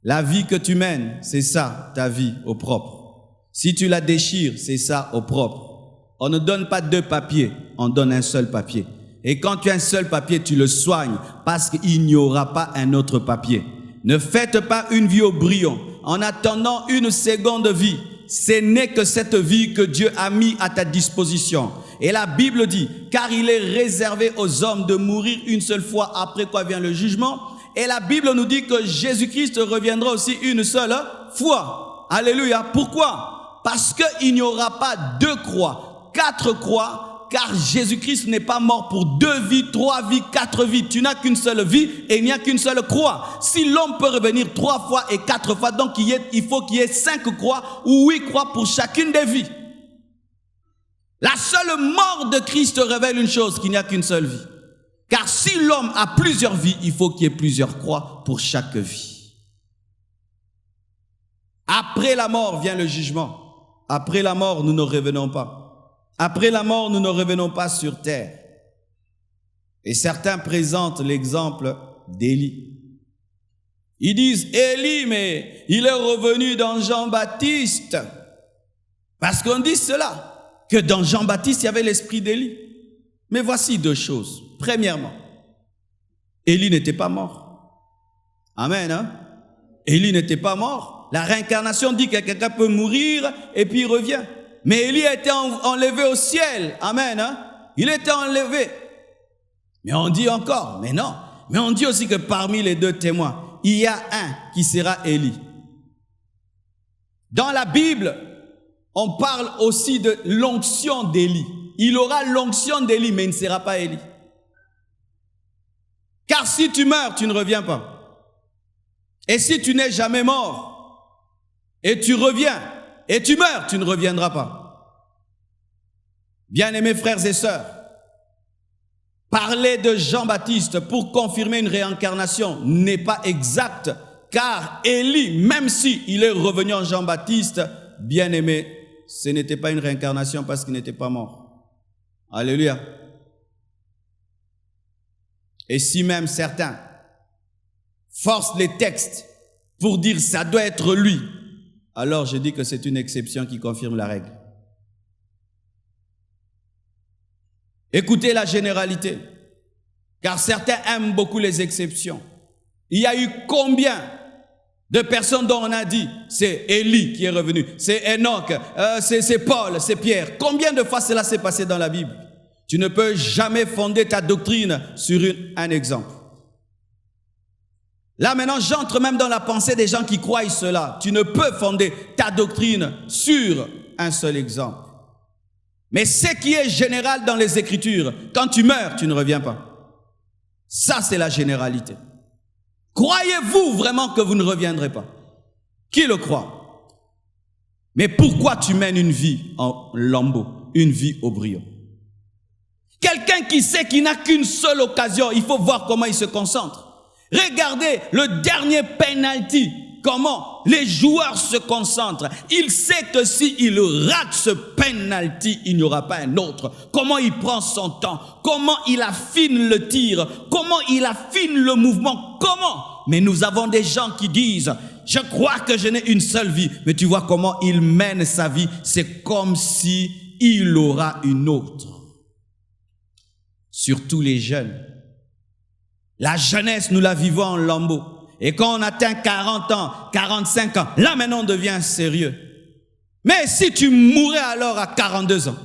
La vie que tu mènes, c'est ça, ta vie au propre. Si tu la déchires, c'est ça au propre. On ne donne pas 2 papiers, on donne un seul papier. Et quand tu as un seul papier, tu le soignes parce qu'il n'y aura pas un autre papier. Ne faites pas une vie au brouillon en attendant une seconde vie. Ce n'est que cette vie que Dieu a mis à ta disposition. Et la Bible dit, car il est réservé aux hommes de mourir une seule fois, après quoi vient le jugement. Et la Bible nous dit que Jésus-Christ reviendra aussi une seule fois. Alléluia. Pourquoi? Parce qu'il n'y aura pas 2 croix, 4 croix, car Jésus-Christ n'est pas mort pour 2 vies, 3 vies, 4 vies. Tu n'as qu'une seule vie et il n'y a qu'une seule croix. Si l'homme peut revenir 3 fois et 4 fois, donc il faut qu'il y ait 5 croix ou 8 croix pour chacune des vies. La seule mort de Christ révèle une chose, qu'il n'y a qu'une seule vie. Car si l'homme a plusieurs vies, il faut qu'il y ait plusieurs croix pour chaque vie. Après la mort vient le jugement. Après la mort, nous ne revenons pas. Après la mort, nous ne revenons pas sur terre. Et certains présentent l'exemple d'Élie. Ils disent, Élie, mais il est revenu dans Jean-Baptiste. Parce qu'on dit cela, que dans Jean-Baptiste, il y avait l'esprit d'Élie. Mais voici 2 choses. Premièrement, Élie n'était pas mort. Amen, hein? Élie n'était pas mort. La réincarnation dit que quelqu'un peut mourir et puis il revient. Mais Élie a été enlevé au ciel. Amen, hein? Il était enlevé. Mais on dit encore, mais non. Mais on dit aussi que parmi les 2 témoins, il y a un qui sera Élie. Dans la Bible, on parle aussi de l'onction d'Élie. Il aura l'onction d'Élie, mais il ne sera pas Élie. Car si tu meurs, tu ne reviens pas. Et si tu n'es jamais mort, et tu reviens, et tu meurs, tu ne reviendras pas. Bien-aimés frères et sœurs, parler de Jean-Baptiste pour confirmer une réincarnation n'est pas exact, car Élie, même s'il est revenu en Jean-Baptiste, bien-aimé, ce n'était pas une réincarnation parce qu'il n'était pas mort. Alléluia. Et si même certains forcent les textes pour dire ça doit être lui, alors je dis que c'est une exception qui confirme la règle. Écoutez la généralité, car certains aiment beaucoup les exceptions. Il y a eu combien de personnes dont on a dit, c'est Élie qui est revenu, c'est Enoch, c'est Paul, c'est Pierre. Combien de fois cela s'est passé dans la Bible? Tu ne peux jamais fonder ta doctrine sur un exemple. Là maintenant, j'entre même dans la pensée des gens qui croient cela. Tu ne peux fonder ta doctrine sur un seul exemple. Mais ce qui est général dans les Écritures, quand tu meurs, tu ne reviens pas. Ça, c'est la généralité. Croyez-vous vraiment que vous ne reviendrez pas? Qui le croit? Mais pourquoi tu mènes une vie en lambeaux, une vie au brouillon? Quelqu'un qui sait qu'il n'a qu'une seule occasion, il faut voir comment il se concentre. Regardez le dernier penalty, comment les joueurs se concentrent. Il sait que s'il rate ce penalty, il n'y aura pas un autre. Comment il prend son temps, comment il affine le tir, comment il affine le mouvement, comment. Mais nous avons des gens qui disent, je crois que je n'ai une seule vie. Mais tu vois comment il mène sa vie, c'est comme si il aura une autre. Surtout les jeunes. La jeunesse, nous la vivons en lambeaux. Et quand on atteint 40 ans, 45 ans, là maintenant on devient sérieux. Mais si tu mourais alors à 42 ans,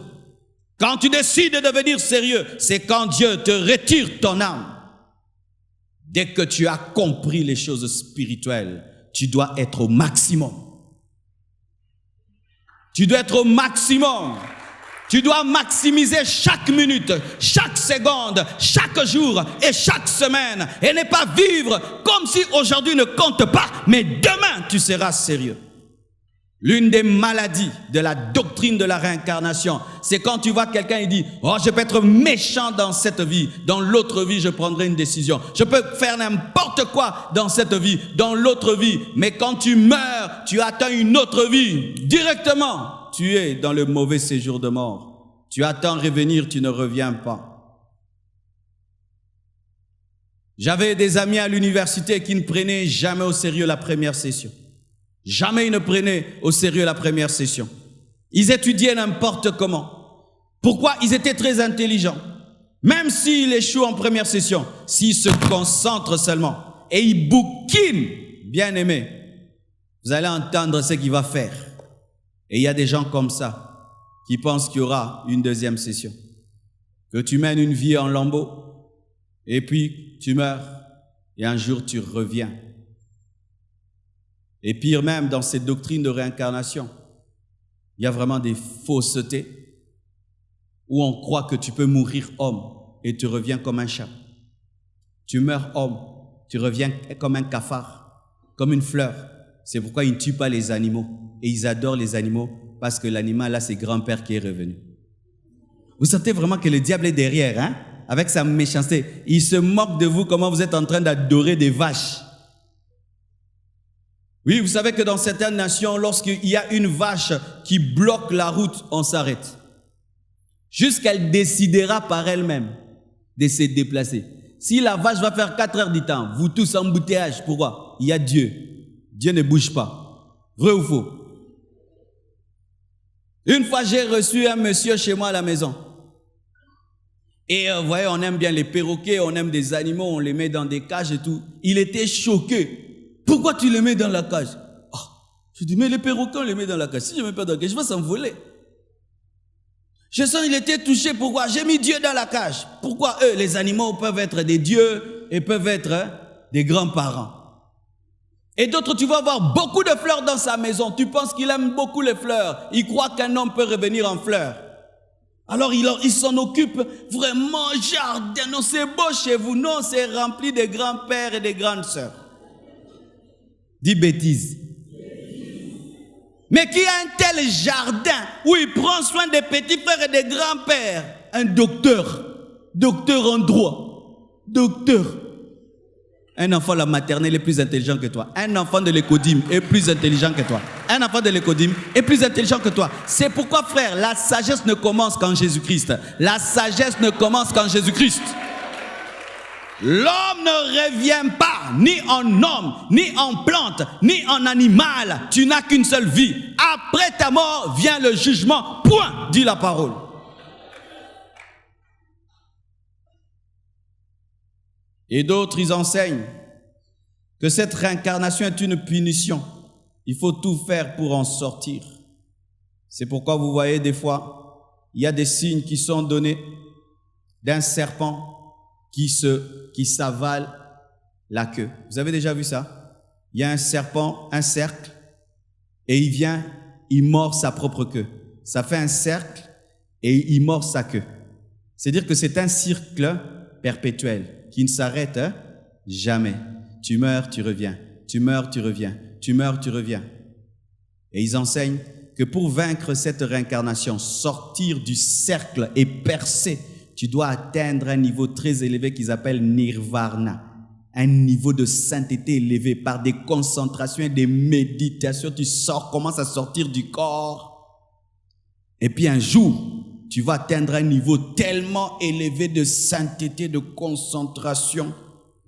quand tu décides de devenir sérieux, c'est quand Dieu te retire ton âme. Dès que tu as compris les choses spirituelles, tu dois être au maximum. Tu dois être au maximum. Tu dois maximiser chaque minute, chaque seconde, chaque jour et chaque semaine. Et ne pas vivre comme si aujourd'hui ne compte pas, mais demain tu seras sérieux. L'une des maladies de la doctrine de la réincarnation, c'est quand tu vois quelqu'un et dit « Oh, je peux être méchant dans cette vie, dans l'autre vie je prendrai une décision. Je peux faire n'importe quoi dans cette vie, dans l'autre vie. » Mais quand tu meurs, tu attends une autre vie. Directement, tu es dans le mauvais séjour de mort. Tu attends revenir, tu ne reviens pas. J'avais des amis à l'université qui ne prenaient jamais au sérieux la première session. Jamais ils ne prenaient au sérieux la première session. Ils étudiaient n'importe comment. Pourquoi? Ils étaient très intelligents. Même s'ils échouent en première session, s'ils se concentrent seulement et ils bouquinent, bien aimé, vous allez entendre ce qu'il va faire. Et il y a des gens comme ça qui pensent qu'il y aura une deuxième session. Que tu mènes une vie en lambeaux et puis tu meurs et un jour tu reviens. Et pire même, dans cette doctrine de réincarnation, il y a vraiment des faussetés où on croit que tu peux mourir homme et tu reviens comme un chat. Tu meurs homme, tu reviens comme un cafard, comme une fleur. C'est pourquoi ils ne tuent pas les animaux. Et ils adorent les animaux parce que l'animal, là, c'est grand-père qui est revenu. Vous sentez vraiment que le diable est derrière, hein? Avec sa méchanceté. Il se moque de vous, comment vous êtes en train d'adorer des vaches. Oui, vous savez que dans certaines nations, lorsqu'il y a une vache qui bloque la route, on s'arrête. Jusqu'elle décidera par elle-même de se déplacer. Si la vache va faire 4 heures du temps, vous tous embouteillage, pourquoi? Il y a Dieu. Dieu ne bouge pas. Vrai ou faux? Une fois, j'ai reçu un monsieur chez moi à la maison. Et vous voyez, on aime bien les perroquets, on aime des animaux, on les met dans des cages et tout. Il était choqué. Pourquoi tu les mets dans la cage? Oh, je dis, mais les perroquets, on les met dans la cage. Si je ne mets pas dans la cage, je vais s'envoler. Je sens qu'il était touché. Pourquoi? J'ai mis Dieu dans la cage. Pourquoi eux, les animaux, peuvent être des dieux et peuvent être des grands-parents? Et d'autres, tu vas avoir beaucoup de fleurs dans sa maison. Tu penses qu'il aime beaucoup les fleurs. Il croit qu'un homme peut revenir en fleurs. Alors, il s'en occupe vraiment, jardin. Non, c'est beau chez vous. Non, c'est rempli de grands-pères et de grandes sœurs. Dis bêtise. Mais qui a un tel jardin où il prend soin des petits frères et des grands-pères? Un docteur. Docteur en droit. Docteur. Un enfant de la maternelle est plus intelligent que toi. Un enfant de l'écodime est plus intelligent que toi. Un enfant de l'écodime est plus intelligent que toi. C'est pourquoi, frère, la sagesse ne commence qu'en Jésus-Christ. La sagesse ne commence qu'en Jésus-Christ. L'homme ne revient pas ni en homme, ni en plante, ni en animal. Tu n'as qu'une seule vie. Après ta mort vient le jugement. Point, dit la parole. Et d'autres, ils enseignent que cette réincarnation est une punition. Il faut tout faire pour en sortir. C'est pourquoi vous voyez des fois, il y a des signes qui sont donnés d'un serpent qui s'avale la queue. Vous avez déjà vu ça? Il y a un serpent, un cercle, et il vient, il mord sa propre queue. Ça fait un cercle et il mord sa queue. C'est-à-dire que c'est un cercle perpétuel qui ne s'arrête jamais. Tu meurs, tu reviens. Tu meurs, tu reviens. Tu meurs, tu reviens. Et ils enseignent que pour vaincre cette réincarnation, sortir du cercle et percer, tu dois atteindre un niveau très élevé qu'ils appellent nirvana. Un niveau de sainteté élevé par des concentrations et des méditations. Tu commences à sortir du corps. Et puis un jour, tu vas atteindre un niveau tellement élevé de sainteté, de concentration.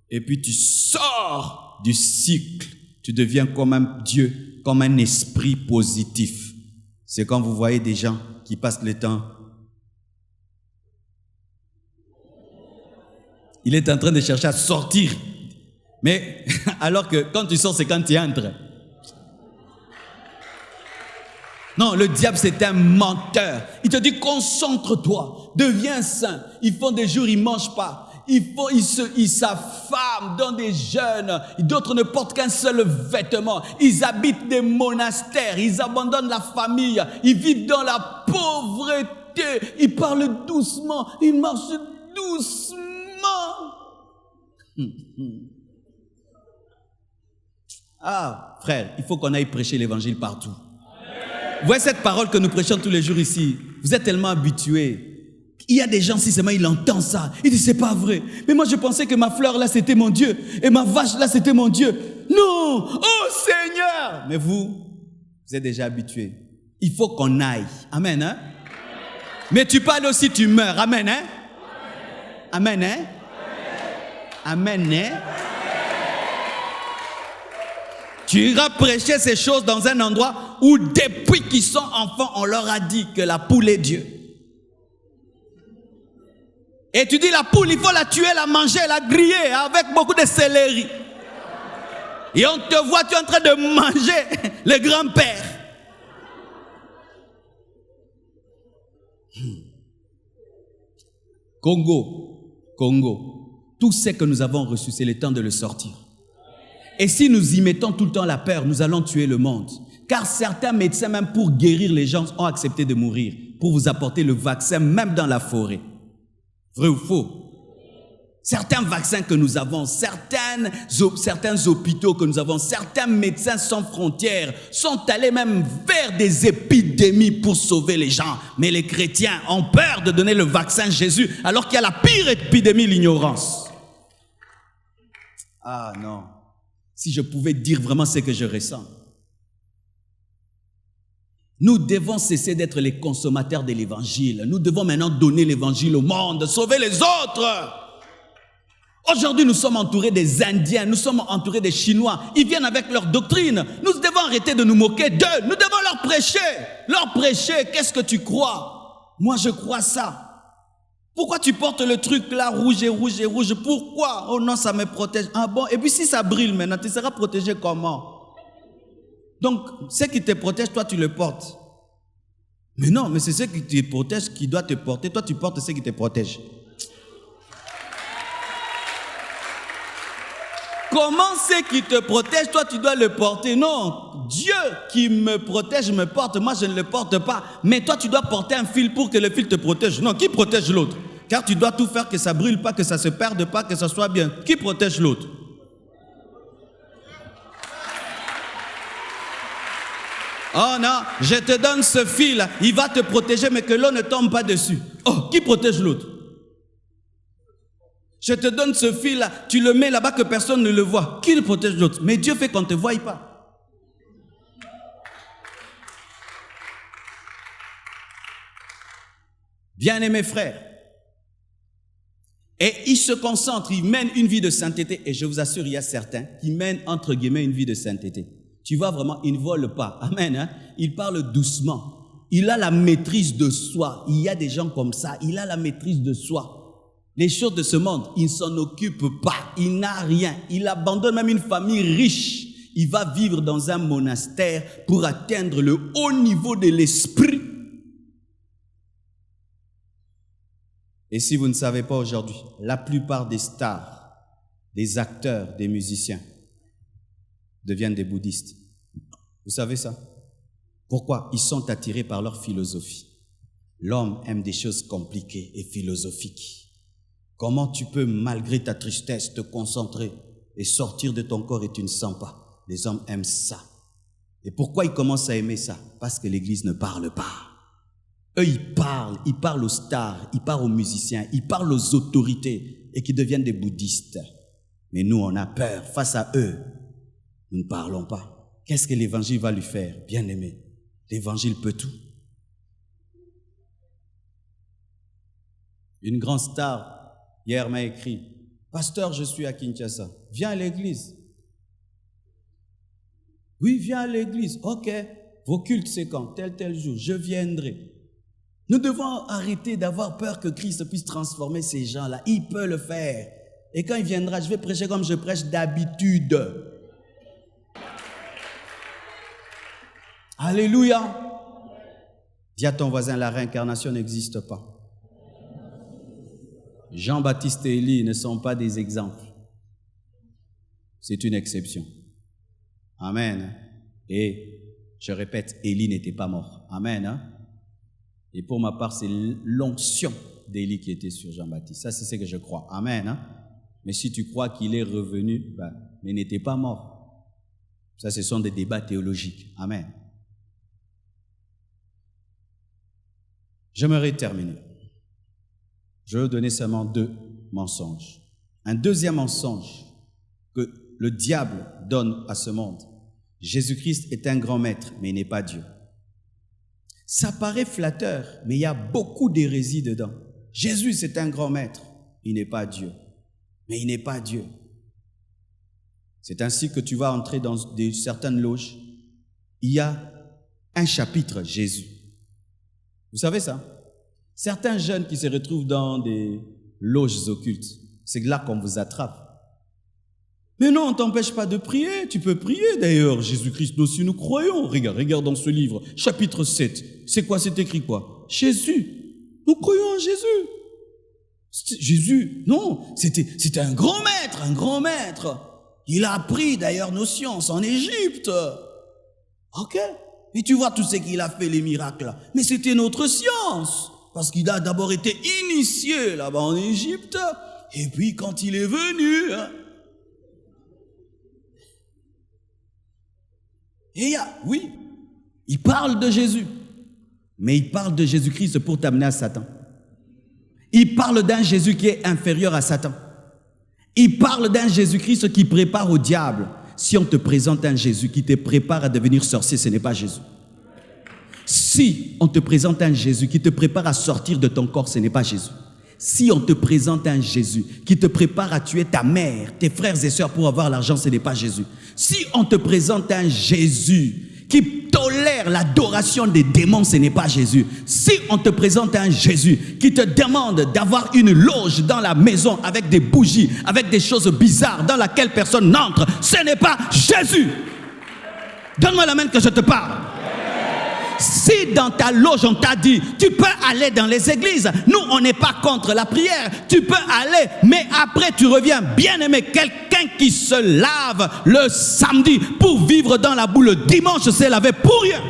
Et puis tu sors du cycle. Tu deviens comme un Dieu, comme un esprit positif. C'est quand vous voyez des gens qui passent le temps. Il est en train de chercher à sortir. Mais alors que quand tu sors, c'est quand tu entres. Non, le diable, c'est un menteur. Il te dit, concentre-toi, deviens saint. Ils font des jours, ils ne mangent pas. Ils s'affament dans des jeûnes. D'autres ne portent qu'un seul vêtement. Ils habitent des monastères. Ils abandonnent la famille. Ils vivent dans la pauvreté. Ils parlent doucement. Ils marchent doucement. Ah, frère, il faut qu'on aille prêcher l'évangile partout. Vous voyez cette parole que nous prêchons tous les jours ici. Vous êtes tellement habitués. Il y a des gens, si seulement il entend ça, il dit c'est pas vrai. Mais moi je pensais que ma fleur là c'était mon Dieu. Et ma vache là c'était mon Dieu. Non, oh Seigneur. Mais vous êtes déjà habitués. Il faut qu'on aille. Amen, hein? Mais tu parles aussi, tu meurs. Amen, hein? Amen, hein? Amen, hein? Tu iras prêcher ces choses dans un endroit où depuis qu'ils sont enfants, on leur a dit que la poule est Dieu. Et tu dis la poule, il faut la tuer, la manger, la griller avec beaucoup de céleri. Et on te voit, tu es en train de manger le grand-père. Congo, tout ce que nous avons reçu, c'est le temps de le sortir. Et si nous y mettons tout le temps la peur, nous allons tuer le monde. Car certains médecins, même pour guérir les gens, ont accepté de mourir, pour vous apporter le vaccin, même dans la forêt. Vrai ou faux? Certains vaccins que nous avons, certains hôpitaux que nous avons, certains médecins sans frontières sont allés même vers des épidémies pour sauver les gens. Mais les chrétiens ont peur de donner le vaccin Jésus alors qu'il y a la pire épidémie, l'ignorance. Ah non, si je pouvais dire vraiment ce que je ressens. Nous devons cesser d'être les consommateurs de l'évangile. Nous devons maintenant donner l'évangile au monde, sauver les autres. Aujourd'hui, nous sommes entourés des Indiens, nous sommes entourés des Chinois. Ils viennent avec leur doctrine. Nous devons arrêter de nous moquer d'eux. Nous devons leur prêcher. Leur prêcher, qu'est-ce que tu crois? Moi, je crois ça. Pourquoi tu portes le truc là, rouge et rouge et rouge? Pourquoi? Oh non, ça me protège. Ah bon? Et puis si ça brille maintenant, tu seras protégé comment? Donc, ce qui te protège, toi, tu le portes. Mais non, mais c'est ce qui te protège qui doit te porter. Toi, tu portes ce qui te protège. Comment c'est qui te protège? Toi, tu dois le porter. Non, Dieu qui me protège me porte. Moi, je ne le porte pas. Mais toi, tu dois porter un fil pour que le fil te protège. Non, qui protège l'autre? Car tu dois tout faire que ça brûle pas, que ça se perde pas, que ça soit bien. Qui protège l'autre? Oh non, je te donne ce fil, il va te protéger, mais que l'eau ne tombe pas dessus. Oh, qui protège l'autre? Je te donne ce fil-là, tu le mets là-bas que personne ne le voit. Qui le protège l'autre? Mais Dieu fait qu'on ne te voie pas. Bien-aimés frères, et ils se concentrent, ils mènent une vie de sainteté. Et je vous assure, il y a certains qui mènent entre guillemets une vie de sainteté. Tu vois vraiment, il ne vole pas. Amen. Hein? Il parle doucement. Il a la maîtrise de soi. Il y a des gens comme ça. Il a la maîtrise de soi. Les choses de ce monde, il ne s'en occupe pas. Il n'a rien. Il abandonne même une famille riche. Il va vivre dans un monastère pour atteindre le haut niveau de l'esprit. Et si vous ne savez pas aujourd'hui, la plupart des stars, des acteurs, des musiciens deviennent des bouddhistes. Vous savez ça? Pourquoi? Ils sont attirés par leur philosophie. L'homme aime des choses compliquées et philosophiques. Comment tu peux, malgré ta tristesse, te concentrer et sortir de ton corps et tu ne sens pas? Les hommes aiment ça. Et pourquoi ils commencent à aimer ça? Parce que l'Église ne parle pas. Eux, ils parlent aux stars, ils parlent aux musiciens, ils parlent aux autorités et qui deviennent des bouddhistes. Mais nous, on a peur. Face à eux, nous ne parlons pas. Qu'est-ce que l'Évangile va lui faire? Bien-aimé, l'Évangile peut tout. Une grande star hier m'a écrit, « Pasteur, je suis à Kinshasa. Viens à l'église. » « Oui, viens à l'église. » « Ok. Vos cultes, c'est quand? Tel jour. Je viendrai. » Nous devons arrêter d'avoir peur que Christ puisse transformer ces gens-là. Il peut le faire. Et quand il viendra, je vais prêcher comme je prêche d'habitude. Alléluia. Dis à ton voisin, la réincarnation n'existe pas. Jean-Baptiste et Élie ne sont pas des exemples. C'est une exception. Amen. Et je répète, Élie n'était pas mort. Amen. Hein? Et pour ma part, c'est l'onction d'Élie qui était sur Jean-Baptiste. Ça, c'est ce que je crois. Amen. Hein? Mais si tu crois qu'il est revenu, mais il n'était pas mort. Ça, ce sont des débats théologiques. Amen. J'aimerais terminer. Je vais donner seulement 2 mensonges. Un deuxième mensonge que le diable donne à ce monde. Jésus-Christ est un grand maître, mais il n'est pas Dieu. Ça paraît flatteur, mais il y a beaucoup d'hérésie dedans. Jésus, c'est un grand maître, il n'est pas Dieu. Mais il n'est pas Dieu. C'est ainsi que tu vas entrer dans certaines loges. Il y a un chapitre Jésus. Vous savez ça? Certains jeunes qui se retrouvent dans des loges occultes, c'est là qu'on vous attrape. Mais non, on ne t'empêche pas de prier. Tu peux prier d'ailleurs. Jésus-Christ, nous aussi, nous croyons. Regarde dans ce livre, chapitre 7. C'est quoi? C'est écrit quoi? Jésus. Nous croyons en Jésus. Jésus, non, c'était un grand maître. Il a appris d'ailleurs nos sciences en Égypte. Ok? Et tu vois tout ce qu'il a fait, les miracles. Mais c'était notre science. Parce qu'il a d'abord été initié là-bas en Égypte. Et puis quand il est venu... Et oui, il parle de Jésus. Mais il parle de Jésus-Christ pour t'amener à Satan. Il parle d'un Jésus qui est inférieur à Satan. Il parle d'un Jésus-Christ qui prépare au diable. Si on te présente un Jésus qui te prépare à devenir sorcier, ce n'est pas Jésus. Si on te présente un Jésus qui te prépare à sortir de ton corps, ce n'est pas Jésus. Si on te présente un Jésus qui te prépare à tuer ta mère, tes frères et sœurs pour avoir l'argent, ce n'est pas Jésus. Si on te présente un Jésus qui tolère l'adoration des démons, ce n'est pas Jésus. Si on te présente un Jésus qui te demande d'avoir une loge dans la maison avec des bougies, avec des choses bizarres dans laquelle personne n'entre, ce n'est pas Jésus. Donne-moi la main que je te parle. Si dans ta loge on t'a dit tu peux aller dans les églises, nous on n'est pas contre la prière, tu peux aller, mais après tu reviens. Bien aimé, quelqu'un qui se lave le samedi pour vivre dans la boue le dimanche, s'est lavé pour rien.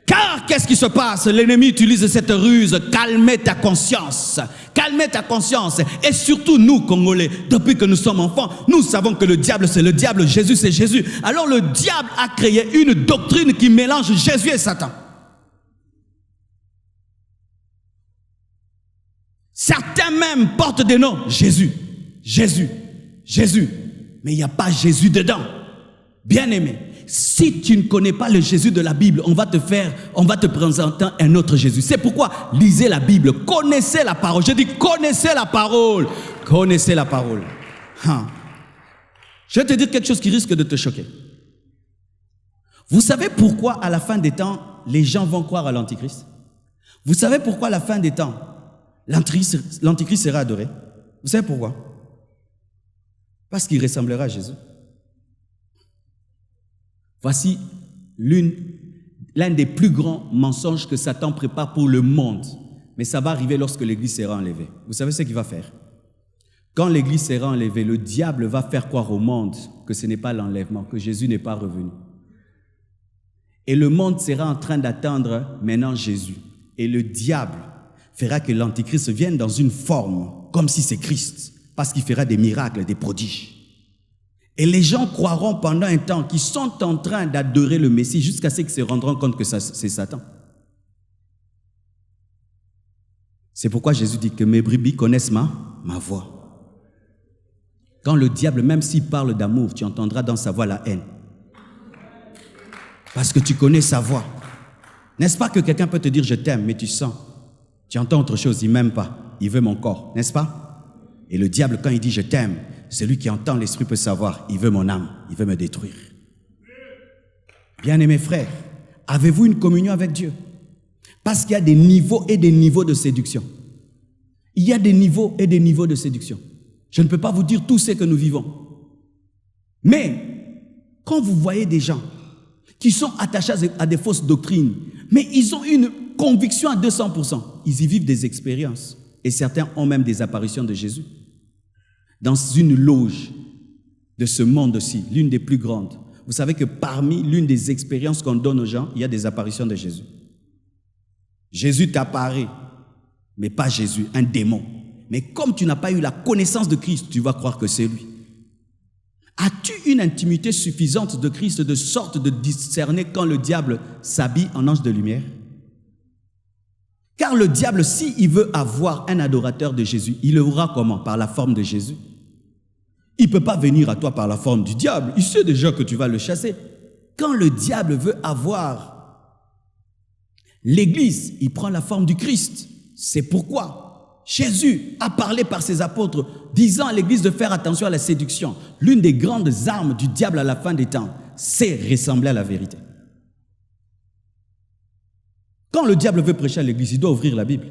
Car qu'est-ce qui se passe? L'ennemi utilise cette ruse. Calmez ta conscience. Calmez ta conscience. Et surtout nous, Congolais, depuis que nous sommes enfants, nous savons que le diable, c'est le diable, Jésus, c'est Jésus. Alors le diable a créé une doctrine qui mélange Jésus et Satan. Certains même portent des noms. Jésus, Jésus, Jésus. Mais il n'y a pas Jésus dedans. Bien aimé. Si tu ne connais pas le Jésus de la Bible, on va te présenter un autre Jésus. C'est pourquoi lisez la Bible, connaissez la parole. Je dis connaissez la parole. Connaissez la parole. Je vais te dire quelque chose qui risque de te choquer. Vous savez pourquoi à la fin des temps, les gens vont croire à l'Antichrist? Vous savez pourquoi à la fin des temps, l'Antichrist sera adoré? Vous savez pourquoi? Parce qu'il ressemblera à Jésus. Voici l'un des plus grands mensonges que Satan prépare pour le monde. Mais ça va arriver lorsque l'Église sera enlevée. Vous savez ce qu'il va faire? Quand l'Église sera enlevée, le diable va faire croire au monde que ce n'est pas l'enlèvement, que Jésus n'est pas revenu. Et le monde sera en train d'attendre maintenant Jésus. Et le diable fera que l'Antichrist vienne dans une forme, comme si c'est Christ, parce qu'il fera des miracles, des prodiges. Et les gens croiront pendant un temps qu'ils sont en train d'adorer le Messie jusqu'à ce qu'ils se rendront compte que c'est Satan. C'est pourquoi Jésus dit que mes brebis connaissent ma voix. Quand le diable, même s'il parle d'amour, tu entendras dans sa voix la haine. Parce que tu connais sa voix. N'est-ce pas que quelqu'un peut te dire je t'aime, mais tu sens, tu entends autre chose, il ne m'aime pas, il veut mon corps, n'est-ce pas? Et le diable, quand il dit je t'aime, celui qui entend l'esprit peut savoir, il veut mon âme, il veut me détruire. Bien-aimés frères, avez-vous une communion avec Dieu? Parce qu'il y a des niveaux et des niveaux de séduction. Il y a des niveaux et des niveaux de séduction. Je ne peux pas vous dire tout ce que nous vivons. Mais, quand vous voyez des gens qui sont attachés à des fausses doctrines, mais ils ont une conviction à 200%, ils y vivent des expériences. Et certains ont même des apparitions de Jésus. Dans une loge de ce monde-ci, l'une des plus grandes, vous savez que parmi l'une des expériences qu'on donne aux gens, il y a des apparitions de Jésus. Jésus t'apparaît, mais pas Jésus, un démon. Mais comme tu n'as pas eu la connaissance de Christ, tu vas croire que c'est lui. As-tu une intimité suffisante de Christ de sorte de discerner quand le diable s'habille en ange de lumière? Car le diable, s'il veut avoir un adorateur de Jésus, il l'aura comment? Par la forme de Jésus. Il ne peut pas venir à toi par la forme du diable. Il sait déjà que tu vas le chasser. Quand le diable veut avoir l'Église, il prend la forme du Christ. C'est pourquoi Jésus a parlé par ses apôtres, disant à l'Église de faire attention à la séduction. L'une des grandes armes du diable à la fin des temps, c'est ressembler à la vérité. Quand le diable veut prêcher à l'Église, il doit ouvrir la Bible.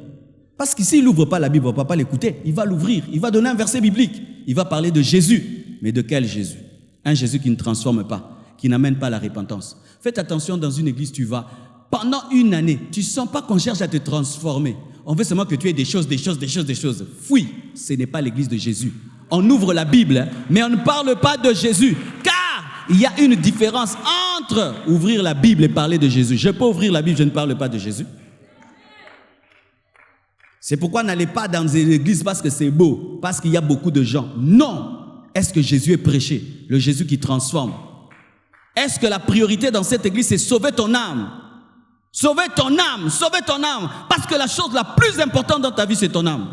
Parce que s'il n'ouvre pas la Bible, on ne va pas l'écouter. Il va l'ouvrir, il va donner un verset biblique. Il va parler de Jésus. Mais de quel Jésus? Un Jésus qui ne transforme pas, qui n'amène pas la repentance. Faites attention, dans une église, tu vas, pendant une année, tu ne sens pas qu'on cherche à te transformer. On veut seulement que tu aies des choses. Fouille, ce n'est pas l'église de Jésus. On ouvre la Bible, mais on ne parle pas de Jésus. Car il y a une différence entre ouvrir la Bible et parler de Jésus. Je peux ouvrir la Bible, je ne parle pas de Jésus. C'est pourquoi n'allez pas dans une église parce que c'est beau, parce qu'il y a beaucoup de gens. Non. Est-ce que Jésus est prêché? Le Jésus qui transforme. Est-ce que la priorité dans cette église, c'est sauver ton âme? Sauver ton âme, sauver ton âme. Parce que la chose la plus importante dans ta vie, c'est ton âme.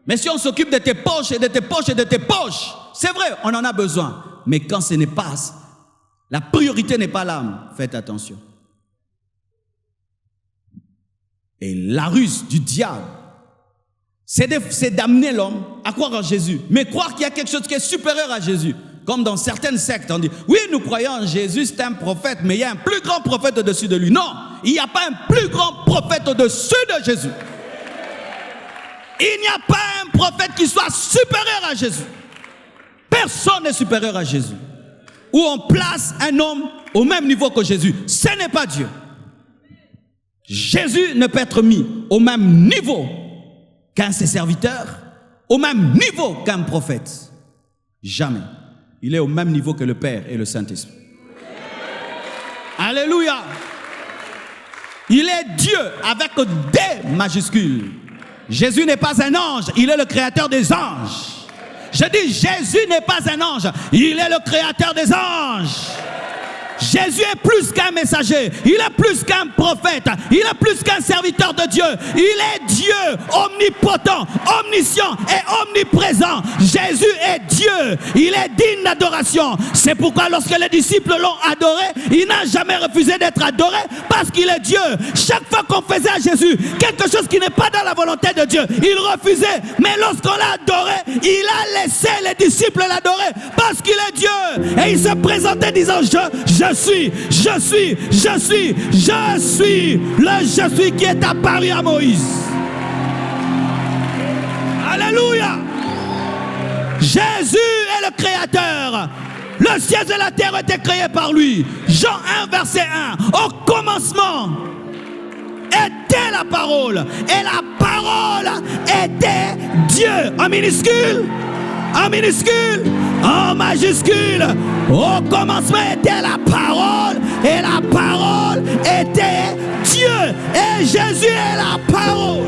Mais si on s'occupe de tes poches et de tes poches et de tes poches, c'est vrai, on en a besoin. Mais quand ce n'est pas, la priorité n'est pas l'âme, faites attention. Et la ruse du diable, c'est d'amener l'homme à croire en Jésus. Mais croire qu'il y a quelque chose qui est supérieur à Jésus. Comme dans certaines sectes, on dit, oui, nous croyons en Jésus, c'est un prophète, mais il y a un plus grand prophète au-dessus de lui. Non, il n'y a pas un plus grand prophète au-dessus de Jésus. Il n'y a pas un prophète qui soit supérieur à Jésus. Personne n'est supérieur à Jésus. Où on place un homme au même niveau que Jésus. Ce n'est pas Dieu. Jésus ne peut être mis au même niveau qu'un de ses serviteurs, au même niveau qu'un prophète. Jamais. Il est au même niveau que le Père et le Saint-Esprit. Alléluia. Il est Dieu avec D majuscule. Jésus n'est pas un ange, il est le créateur des anges. Je dis, Jésus n'est pas un ange, il est le créateur des anges. Jésus est plus qu'un messager, il est plus qu'un prophète, il est plus qu'un serviteur de Dieu. Il est Dieu omnipotent, omniscient et omniprésent. Jésus est Dieu, il est digne d'adoration. C'est pourquoi lorsque les disciples l'ont adoré, il n'a jamais refusé d'être adoré parce qu'il est Dieu. Chaque fois qu'on faisait à Jésus quelque chose qui n'est pas dans la volonté de Dieu, il refusait. Mais lorsqu'on l'a adoré, il a laissé les disciples l'adorer parce qu'il est Dieu. Et il se présentait disant, je suis qui est apparu à Moïse. Alléluia. Jésus est le créateur. Le ciel et la terre ont été créés par lui. Jean 1 verset 1. Au commencement était la parole et la parole était Dieu. En minuscule, en minuscule, en majuscule. Au commencement était la parole et la parole était Dieu. Et Jésus est la parole.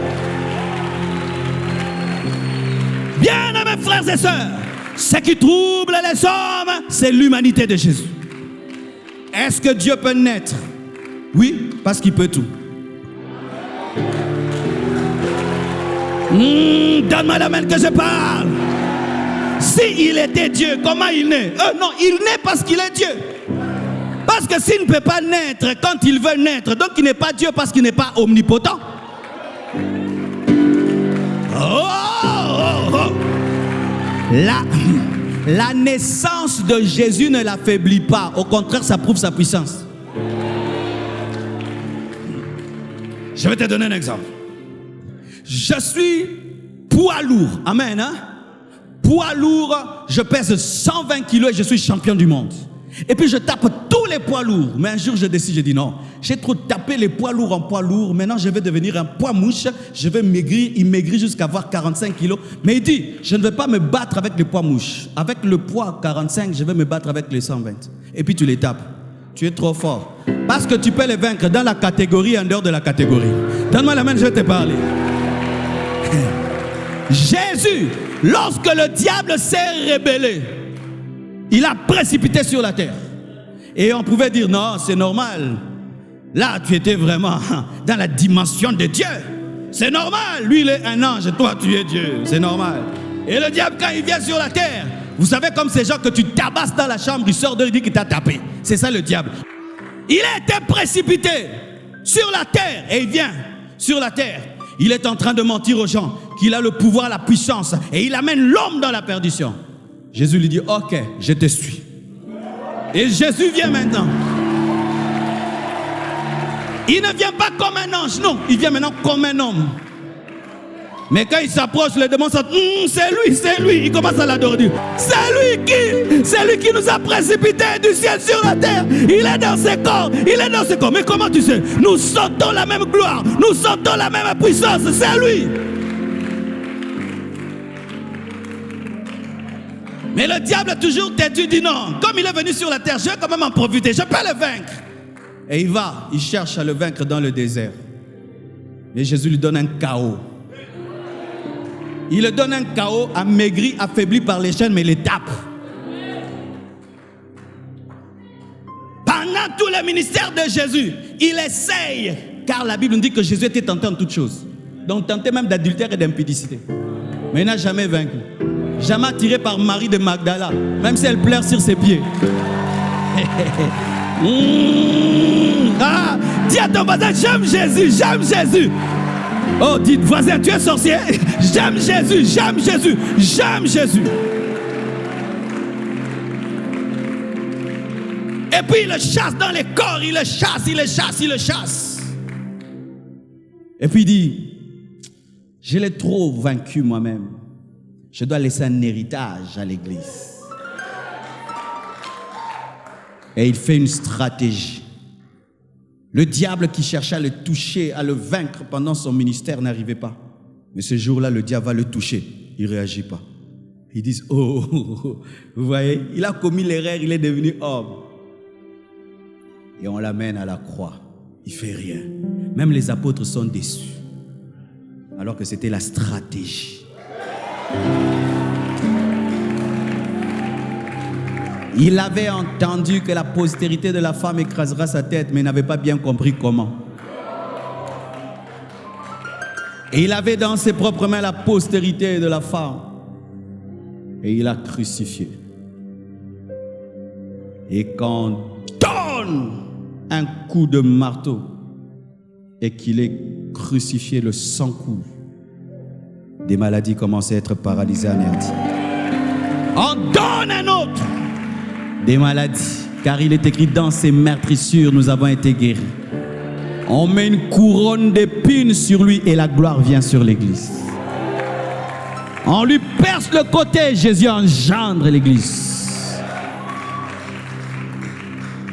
Bien-aimés frères et sœurs, ce qui trouble les hommes, c'est l'humanité de Jésus. Est-ce que Dieu peut naître? Oui, parce qu'il peut tout. Donne-moi la main que je parle. S'il était Dieu, comment il naît? Non, il naît parce qu'il est Dieu. Parce que s'il ne peut pas naître quand il veut naître, donc il n'est pas Dieu parce qu'il n'est pas omnipotent. La naissance de Jésus ne l'affaiblit pas. Au contraire, ça prouve sa puissance. Je vais te donner un exemple. Je suis poids lourd. Amen, hein? Poids lourd, je pèse 120 kilos et je suis champion du monde. Et puis je tape tous les poids lourds. Mais un jour je décide, je dis non, j'ai trop tapé les poids lourds en poids lourds. Maintenant je vais devenir un poids mouche. Je vais maigrir, il maigrit jusqu'à avoir 45 kilos. Mais il dit, je ne vais pas me battre avec les poids mouches. Avec le poids 45, je vais me battre avec les 120. Et puis tu les tapes. Tu es trop fort. Parce que tu peux les vaincre dans la catégorie et en dehors de la catégorie. Donne-moi la main, je vais te parler. Jésus, lorsque le diable s'est rebellé, il a précipité sur la terre. Et on pouvait dire, non, c'est normal. Là, tu étais vraiment dans la dimension de Dieu. C'est normal. Lui, il est un ange, toi, tu es Dieu. C'est normal. Et le diable, quand il vient sur la terre, vous savez, comme ces gens que tu tabasses dans la chambre, il sort dehors, il dit qu'il t'a tapé. C'est ça le diable. Il a été précipité sur la terre et il vient sur la terre. Il est en train de mentir aux gens. qu'il a le pouvoir, la puissance, et il amène l'homme dans la perdition. Jésus lui dit, ok, je te suis. Et Jésus vient maintenant. Il ne vient pas comme un ange, non, il vient maintenant comme un homme. Mais quand il s'approche, le démon sent, c'est lui, il commence à l'adorer. C'est lui qui nous a précipités du ciel sur la terre. Il est dans ses corps, Mais comment tu sais? Nous sentons la même gloire, nous sentons la même puissance, c'est lui. Mais le diable a toujours têtu, dit non, comme il est venu sur la terre, je vais quand même en profiter, je peux le vaincre. Et il cherche à le vaincre dans le désert. Et Jésus lui donne un chaos. Il lui donne un chaos, amaigri, affaibli par les chaînes, mais il les tape. Pendant tout le ministère de Jésus, il essaye, car la Bible nous dit que Jésus était tenté en toutes choses. Donc tenté même d'adultère et d'impudicité. Mais il n'a jamais vaincu. Jamais attiré par Marie de Magdala, même si elle pleure sur ses pieds. Dis à ton voisin, j'aime Jésus, j'aime Jésus. Oh, dites voisin, tu es sorcier. J'aime Jésus, j'aime Jésus, j'aime Jésus. Et puis il le chasse dans les corps, il le chasse. Et puis il dit, je l'ai trop vaincu moi-même. Je dois laisser un héritage à l'église. Et il fait une stratégie. Le diable qui cherchait à le toucher, à le vaincre pendant son ministère n'arrivait pas. Mais ce jour-là, le diable va le toucher. Il ne réagit pas. Ils disent, oh, vous voyez, il a commis l'erreur, il est devenu homme. Et on l'amène à la croix. Il ne fait rien. Même les apôtres sont déçus. Alors que c'était la stratégie. Il avait entendu que la postérité de la femme écrasera sa tête, mais il n'avait pas bien compris comment. Et il avait dans ses propres mains la postérité de la femme. Et il a crucifié. Et quand on donne un coup de marteau et qu'il est crucifié, le sang coule. Des maladies commencent à être paralysées, anéanties. On donne un autre. Des maladies, car il est écrit dans ses meurtrissures, nous avons été guéris. On met une couronne d'épines sur lui et la gloire vient sur l'église. On lui perce le côté, Jésus engendre l'église.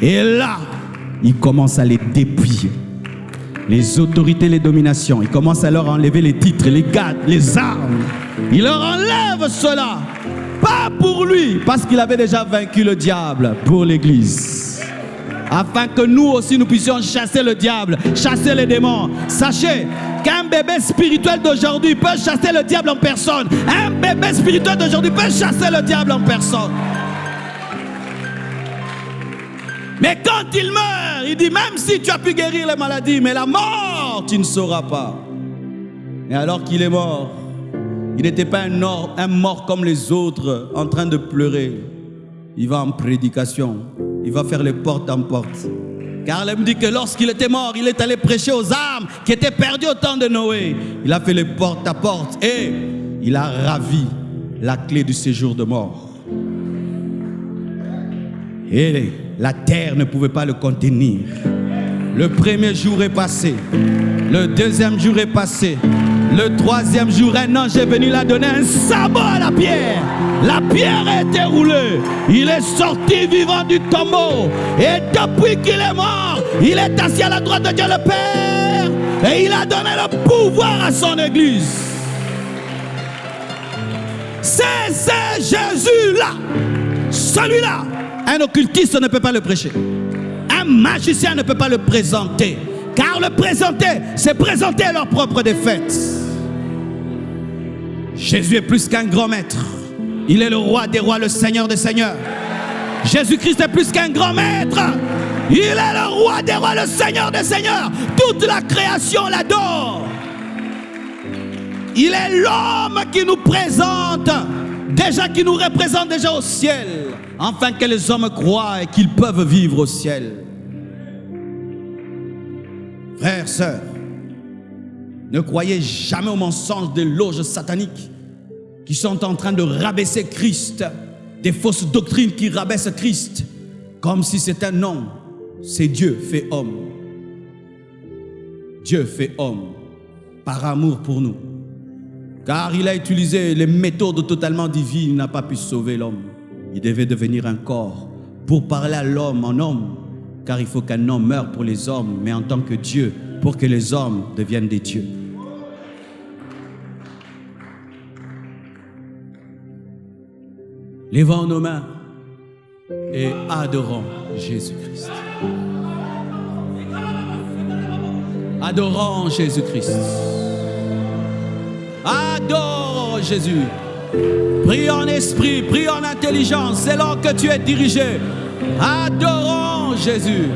Et là, il commence à les dépouiller. Les autorités, les dominations, il commence à leur enlever les titres, les gardes, les armes. Il leur enlève cela. Pas pour lui, parce qu'il avait déjà vaincu le diable, pour l'église. Afin que nous aussi, nous puissions chasser le diable, chasser les démons. Sachez qu'un bébé spirituel d'aujourd'hui peut chasser le diable en personne. Un bébé spirituel d'aujourd'hui peut chasser le diable en personne. Mais quand il meurt, il dit, même si tu as pu guérir les maladies, mais la mort, tu ne sauras pas. Et alors qu'il est mort, il n'était pas un mort comme les autres en train de pleurer. Il va en prédication. Il va faire les portes en porte. Car elle me dit que lorsqu'il était mort, il est allé prêcher aux âmes qui étaient perdues au temps de Noé. Il a fait les portes à porte et il a ravi la clé du séjour de mort. Et la terre ne pouvait pas le contenir. Le premier jour est passé. Le deuxième jour est passé. Le troisième jour, un ange est venu là donner un sabot à la pierre. La pierre a été roulée. Il est sorti vivant du tombeau. Et depuis qu'il est mort, il est assis à la droite de Dieu le Père. Et il a donné le pouvoir à son église. C'est Jésus-là. Celui-là. Un occultiste ne peut pas le prêcher. Un magicien ne peut pas le présenter. Car le présenter, c'est présenter leur propre défaite. Jésus est plus qu'un grand maître. Il est le roi des rois, le seigneur des seigneurs. Jésus-Christ est plus qu'un grand maître. Il est le roi des rois, le seigneur des seigneurs. Toute la création l'adore. Il est l'homme qui nous présente, déjà qui nous représente déjà au ciel, afin que les hommes croient et qu'ils peuvent vivre au ciel. Frères, sœurs, Ne croyez jamais aux mensonges des loges sataniques qui sont en train de rabaisser Christ, des fausses doctrines qui rabaissent Christ, comme si c'était un homme. C'est Dieu fait homme. Dieu fait homme par amour pour nous. Car il a utilisé les méthodes totalement divines, il n'a pas pu sauver l'homme. Il devait devenir un corps pour parler à l'homme en homme. Car il faut qu'un homme meure pour les hommes, mais en tant que Dieu, pour que les hommes deviennent des dieux. Levons nos mains et adorons Jésus-Christ. Adorons Jésus-Christ. Adore Jésus. Prie en esprit, prie en intelligence, c'est là que tu es dirigé. Adorons Jésus.